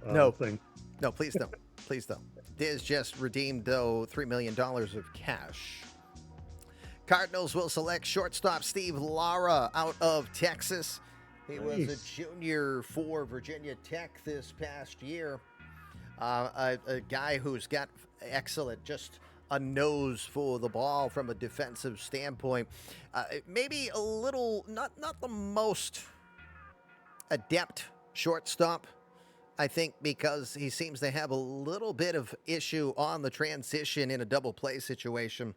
thing. No, please don't. Please don't. Diz just redeemed, though, $3 million of cash. Cardinals will select shortstop Steve Lara out of Texas. He was a junior for Virginia Tech this past year. A guy who's got excellent, just a nose for the ball from a defensive standpoint. Maybe a little, not the most adept shortstop, I think, because he seems to have a little bit of issue on the transition in a double play situation.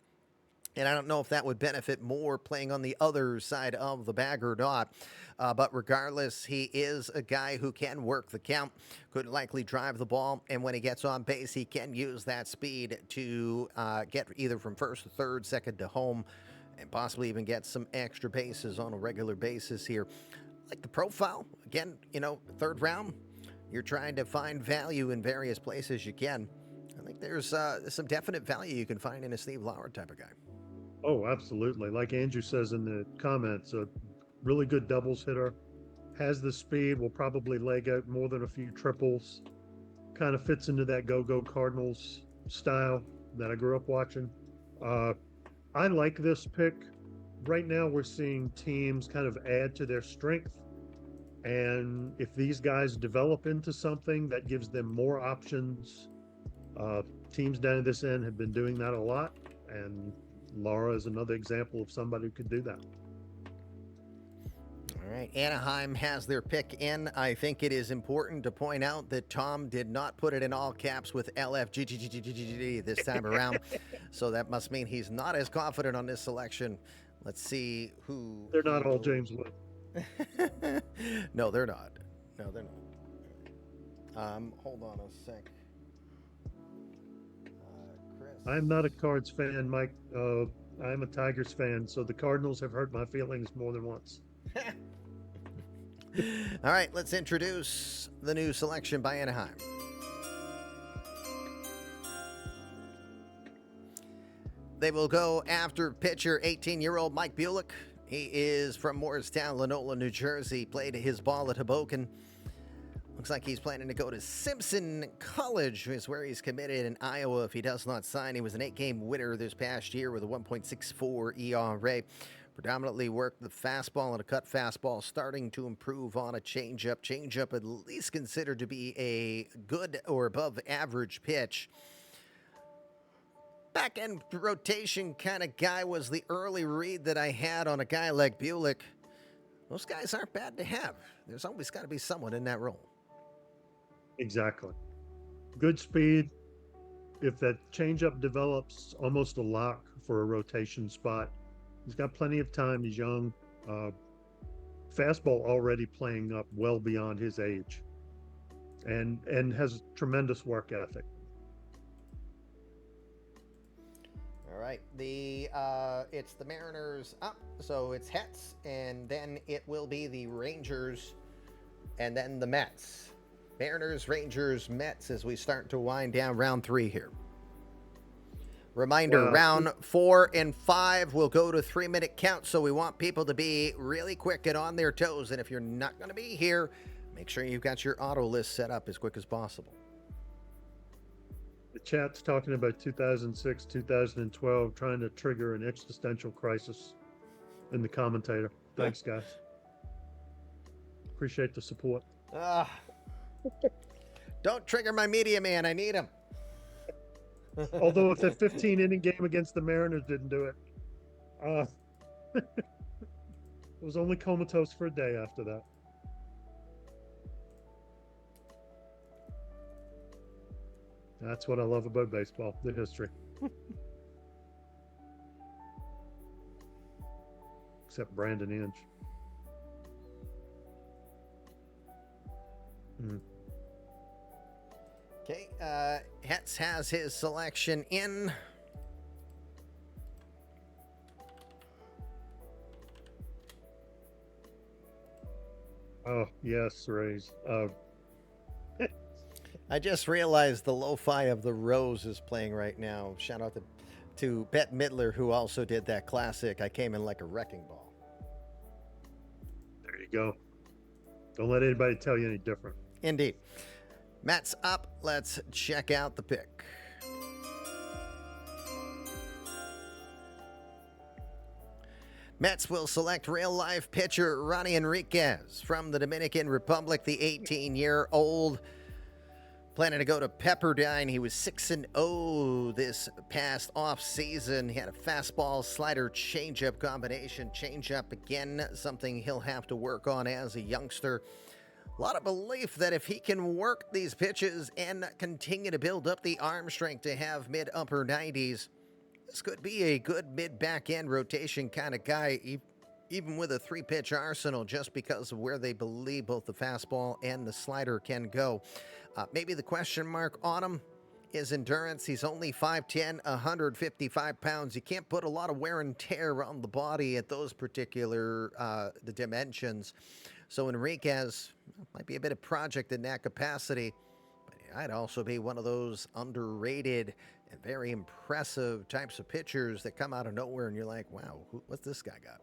And I don't know if that would benefit more playing on the other side of the bag or not. But regardless, he is a guy who can work the count, could likely drive the ball, and when he gets on base, he can use that speed to get either from first to third, second to home, and possibly even get some extra bases on a regular basis here. Like the profile, again, third round, you're trying to find value in various places you can. I think there's some definite value you can find in a Steve Lauer type of guy. Oh, absolutely. Like Andrew says in the comments, a really good doubles hitter, has the speed, will probably leg out more than a few triples, kind of fits into that go-go Cardinals style that I grew up watching. I like this pick. Right now we're seeing teams kind of add to their strength. And if these guys develop into something that gives them more options, teams down at this end have been doing that a lot. And Lara is another example of somebody who could do that. All right, Anaheim has their pick in. I think it is important to point out that Tom did not put it in all caps with LFGGGGG this time around. So that must mean he's not as confident on this selection. Let's see who... They're not all James Wood. No, they're not. No, they're not. Hold on a sec. I'm not a Cards fan, Mike. I'm a Tigers fan, so the Cardinals have hurt my feelings more than once. All right, let's introduce the new selection by Anaheim. They will go after pitcher 18-year-old Mike Bulick. He is from Morristown, Lenola, New Jersey. Played his ball at Hoboken. Looks like he's planning to go to Simpson College, is where he's committed in Iowa if he does not sign. He was an 8-game winner this past year with a 1.64 ERA. Predominantly worked the fastball and a cut fastball, starting to improve on a changeup. Changeup at least considered to be a good or above average pitch. Back end rotation kind of guy was the early read that I had on a guy like Bulick. Those guys aren't bad to have. There's always got to be someone in that role. Exactly. Good speed. If that changeup develops, almost a lock for a rotation spot. He's got plenty of time. He's young. Fastball already playing up well beyond his age, and has tremendous work ethic. All right, it's the Mariners up, so it's Hets, and then it will be the Rangers, and then the Mets. Mariners, Rangers, Mets as we start to wind down round 3 here. Reminder, round 4 and 5 will go to 3-minute count, so we want people to be really quick and on their toes, and if you're not going to be here, make sure you've got your auto list set up as quick as possible. The chat's talking about 2006, 2012, trying to trigger an existential crisis in the commentator. Thanks, guys. Appreciate the support. Don't trigger my media man. I need him. Although if that 15-inning game against the Mariners didn't do it, it was only comatose for a day after that. That's what I love about baseball, the history. Except Brandon Inge. Okay, Hetz has his selection in. Oh, yes, Rays. I just realized the lo-fi of the Rose is playing right now. Shout out to Bette Midler, who also did that classic, I Came In Like a Wrecking Ball. There you go. Don't let anybody tell you any different. Indeed. Matt's up. Let's check out the pick. Mets will select real-life pitcher Ronnie Enriquez from the Dominican Republic, the 18-year-old. Planning to go to Pepperdine. He was 6-0 this past off-season. He had a fastball, slider, changeup combination. Changeup, again, something he'll have to work on as a youngster. A lot of belief that if he can work these pitches and continue to build up the arm strength to have mid-upper 90s, this could be a good mid-back-end rotation kind of guy, even with a 3-pitch arsenal, just because of where they believe both the fastball and the slider can go. Maybe the question mark on him is endurance. He's only 5'10", 155 pounds. You can't put a lot of wear and tear on the body at those particular the dimensions. So Enriquez might be a bit of project in that capacity, but I'd also be one of those underrated and very impressive types of pitchers that come out of nowhere and you're like, wow, what's this guy got?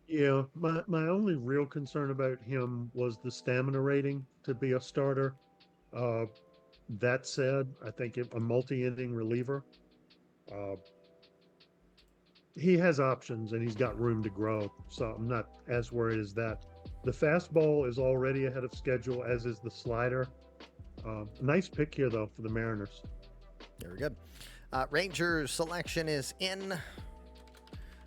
Yeah, my only real concern about him was the stamina rating to be a starter. That said, I think a multi-inning reliever, he has options and he's got room to grow. So I'm not as worried as that. The fastball is already ahead of schedule, as is the slider. Nice pick here, though, for the Mariners. Very good. Rangers selection is in.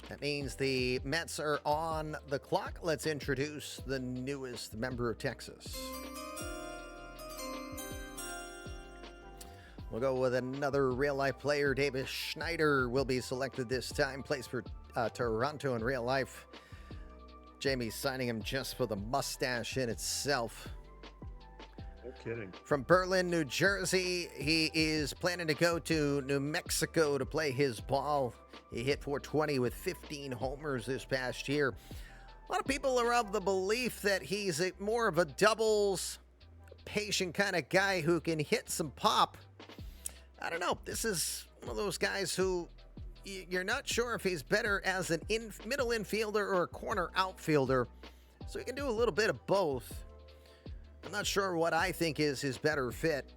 That means the Mets are on the clock. Let's introduce the newest member of Texas. We'll go with another real-life player. Davis Schneider will be selected this time. Plays for Toronto in real life. Jamie's signing him just for the mustache in itself. No kidding. From Berlin, New Jersey, he is planning to go to New Mexico to play his ball. He hit .420 with 15 homers this past year. A lot of people are of the belief that he's more of a doubles, patient kind of guy who can hit some pop. I don't know. This is one of those guys who you're not sure if he's better as an middle infielder or a corner outfielder. So he can do a little bit of both. I'm not sure what I think is his better fit.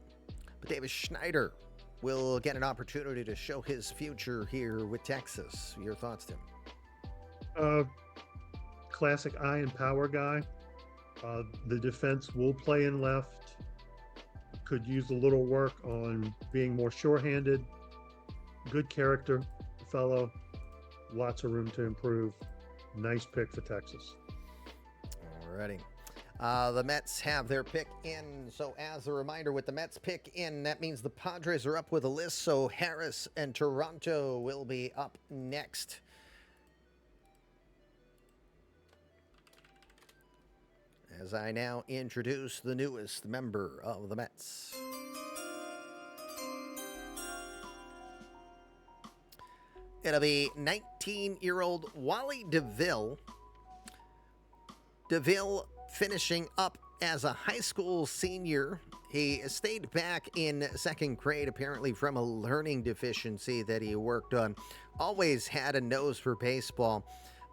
But Davis Schneider will get an opportunity to show his future here with Texas. Your thoughts, Tim? Uh, classic eye and power guy. The defense will play in left. Could use a little work on being more sure-handed. Good character, fellow. Lots of room to improve. Nice pick for Texas. Alrighty. The Mets have their pick in. So as a reminder, with the Mets pick in, that means the Padres are up with a list. So Harris and Toronto will be up next. As I now introduce the newest member of the Mets. It'll be 19-year-old Wally DeVille. DeVille finishing up as a high school senior. He stayed back in second grade, apparently from a learning deficiency that he worked on. Always had a nose for baseball,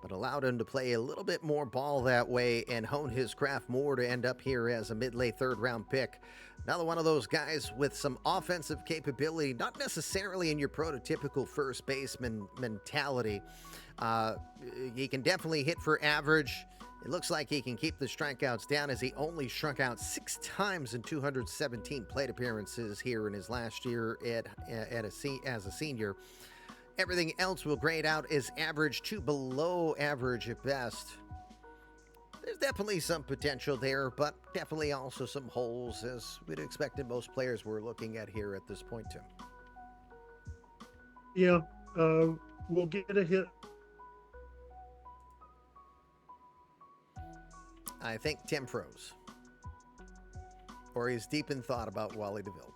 but allowed him to play a little bit more ball that way and hone his craft more to end up here as a mid-late third-round pick. Another one of those guys with some offensive capability, not necessarily in your prototypical first baseman mentality. He can definitely hit for average. It looks like he can keep the strikeouts down, as he only struck out 6 times in 217 plate appearances here in his last year as a senior. Everything else will grade out as average to below average at best. There's definitely some potential there, but definitely also some holes, as we'd expected most players we're looking at here at this point, Tim. Yeah, we'll get a hit. I think Tim froze. Or he's deep in thought about Wally DeVille.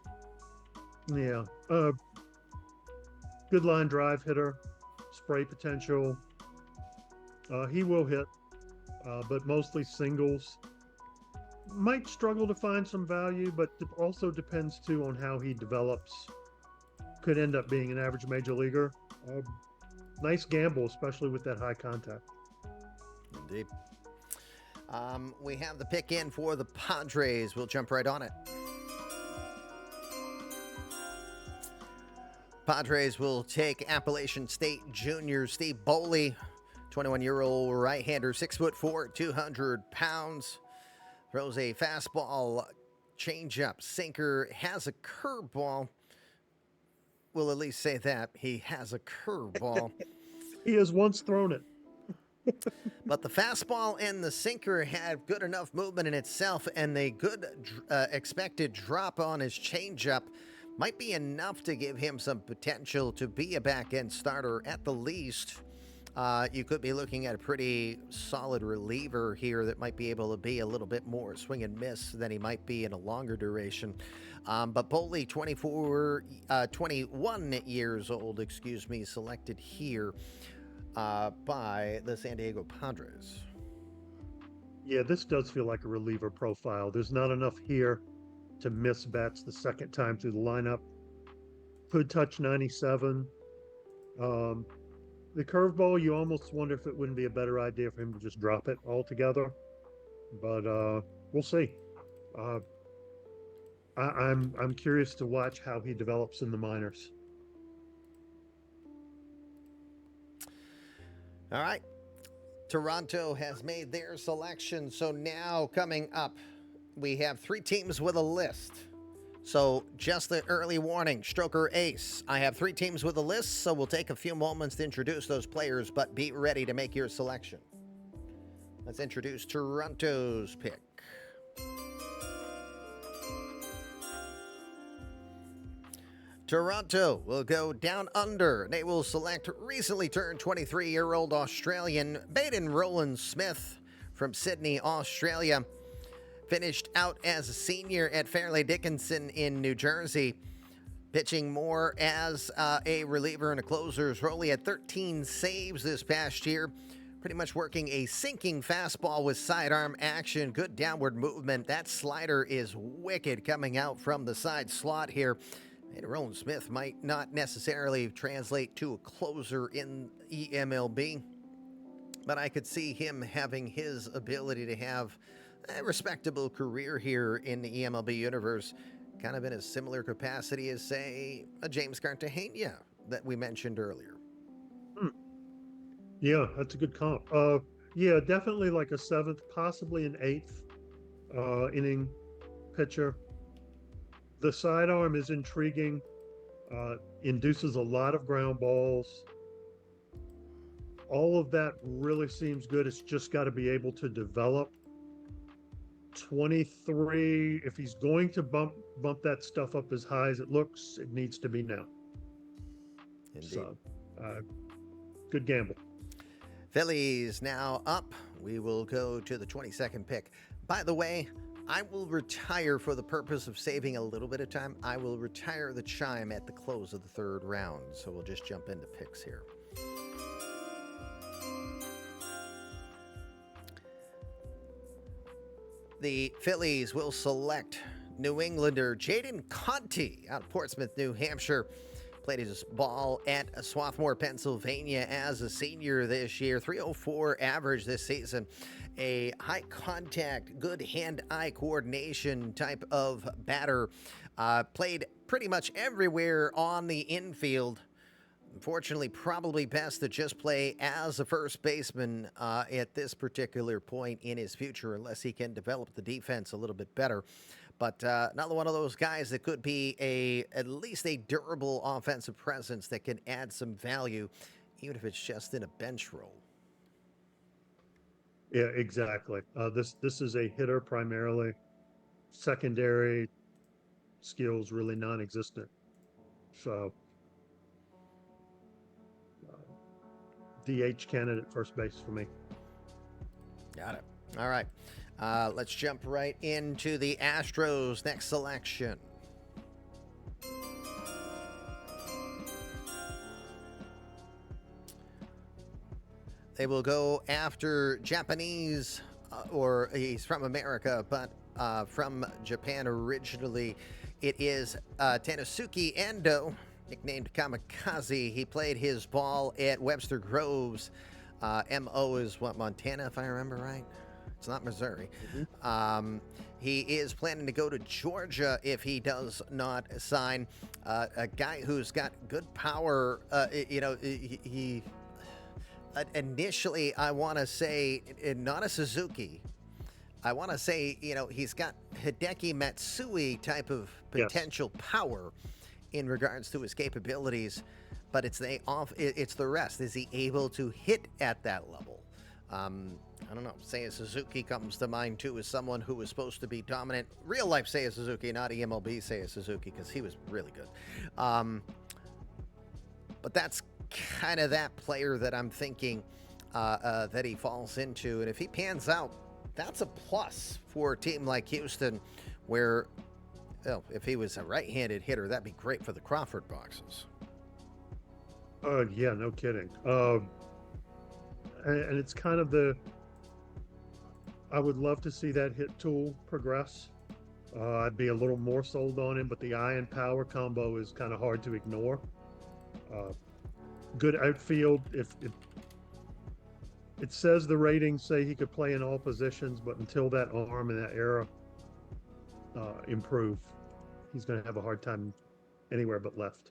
Yeah. Good line drive hitter, spray potential. He will hit, but mostly singles. Might struggle to find some value, but also depends too on how he develops. Could end up being an average major leaguer. Nice gamble, especially with that high contact. Indeed. We have the pick in for the Padres. We'll jump right on it. Padres will take Appalachian State junior Steve Boley, 21-year-old right-hander, 6'4", 200 pounds. Throws a fastball, changeup, sinker, has a curveball. We'll at least say that. He has a curveball. He has once thrown it. But the fastball and the sinker had good enough movement in itself, and the good expected drop on his changeup might be enough to give him some potential to be a back-end starter at the least. You could be looking at a pretty solid reliever here that might be able to be a little bit more swing and miss than he might be in a longer duration. But Boley, 21 years old, selected here by the San Diego Padres. Yeah, this does feel like a reliever profile. There's not enough here to miss bats the second time through the lineup. Could touch 97. The curveball, you almost wonder if it wouldn't be a better idea for him to just drop it altogether. But we'll see. I'm curious to watch how he develops in the minors. All right. Toronto has made their selection. So now coming up, we have 3 teams with a list. So just the early warning, Stroker Ace. I have 3 teams with a list, so we'll take a few moments to introduce those players, but be ready to make your selection. Let's introduce Toronto's pick. Toronto will go down under. They will select recently turned 23-year-old Australian Baden Roland Smith from Sydney, Australia. Finished out as a senior at Fairleigh Dickinson in New Jersey. Pitching more as a reliever and a closer's role. He had 13 saves this past year. Pretty much working a sinking fastball with sidearm action. Good downward movement. That slider is wicked coming out from the side slot here. And Roland Smith might not necessarily translate to a closer in eMLB, but I could see him having his ability to have a respectable career here in the eMLB universe, kind of in a similar capacity as, say, a James Cartagena that we mentioned earlier. Yeah, that's a good comp. Yeah, definitely like a seventh, possibly an eighth inning pitcher. The sidearm is intriguing. Induces a lot of ground balls. All of that really seems good. It's just got to be able to develop. 23, if he's going to bump that stuff up as high as it looks, it needs to be now. Indeed. So, uh, good gamble. Phillies now up. We will go to the 22nd pick. By the way, I will retire for the purpose of saving a little bit of time. I will retire the chime at the close of the third round. So we'll just jump into picks here. The Phillies will select New Englander Jaden Conti out of Portsmouth, New Hampshire. Played his ball at Swarthmore, Pennsylvania as a senior this year. 304 average this season. A high contact, good hand-eye coordination type of batter. Played pretty much everywhere on the infield. Unfortunately, probably best to just play as a first baseman at this particular point in his future, unless he can develop the defense a little bit better. But another one of those guys that could be at least a durable offensive presence that can add some value, even if it's just in a bench role. Yeah, exactly. This is a hitter primarily. Secondary skills really non-existent. So, DH candidate first base for me. Got it. All right. Let's jump right into the Astros' next selection. They will go after Japanese, or he's from America, but from Japan originally. It is Tanosuke Endo, nicknamed Kamikaze. He played his ball at Webster Groves. MO is what, Montana, if I remember right? It's not Missouri. Mm-hmm. He is planning to go to Georgia if he does not sign. A guy who's got good power. He initially, I want to say, not a Suzuki. I want to say, he's got Hideki Matsui type of potential power in regards to his capabilities, but it's the rest. Is he able to hit at that level? I don't know. Seiya Suzuki comes to mind too as someone who was supposed to be dominant. Real life Seiya Suzuki, not eMLB Seiya Suzuki, because he was really good. But that's kind of that player that I'm thinking that he falls into, and if he pans out, that's a plus for a team like Houston, where if he was a right-handed hitter, that'd be great for the Crawford boxes. Yeah, no kidding. And it's kind of I would love to see that hit tool progress. I'd be a little more sold on him, but the eye and power combo is kind of hard to ignore. Good outfield. If it says the ratings say he could play in all positions, but until that arm and that era improve, he's going to have a hard time anywhere but left.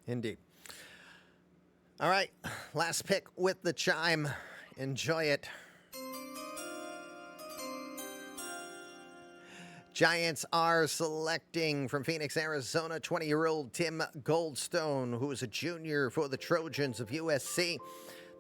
Indeed. All right, last pick with the chime. Enjoy it. Giants are selecting from Phoenix, Arizona, 20-year-old Tim Goldstone, who is a junior for the Trojans of USC.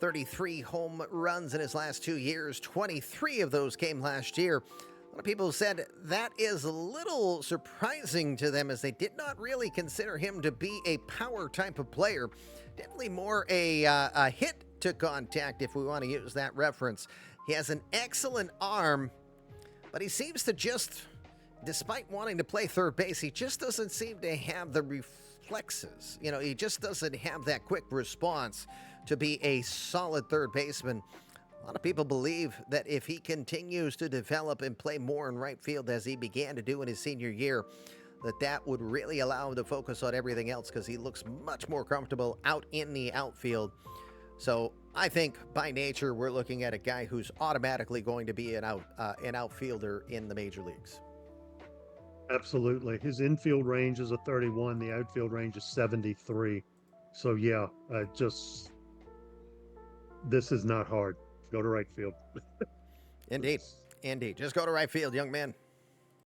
33 home runs in his last 2 years. 23 of those came last year. A lot of people said that is a little surprising to them, as they did not really consider him to be a power type of player. Definitely more a hit to contact, if we want to use that reference. He has an excellent arm, but he seems to just, despite wanting to play third base, he just doesn't seem to have the reflexes. He just doesn't have that quick response to be a solid third baseman. A lot of people believe that if he continues to develop and play more in right field as he began to do in his senior year, that would really allow him to focus on everything else, because he looks much more comfortable out in the outfield. So I think by nature we're looking at a guy who's automatically going to be an outfielder in the major leagues. Absolutely. His infield range is a 31. The outfield range is 73. So yeah, just this is not hard. Go to right field. Indeed. Indeed. Just go to right field, young man.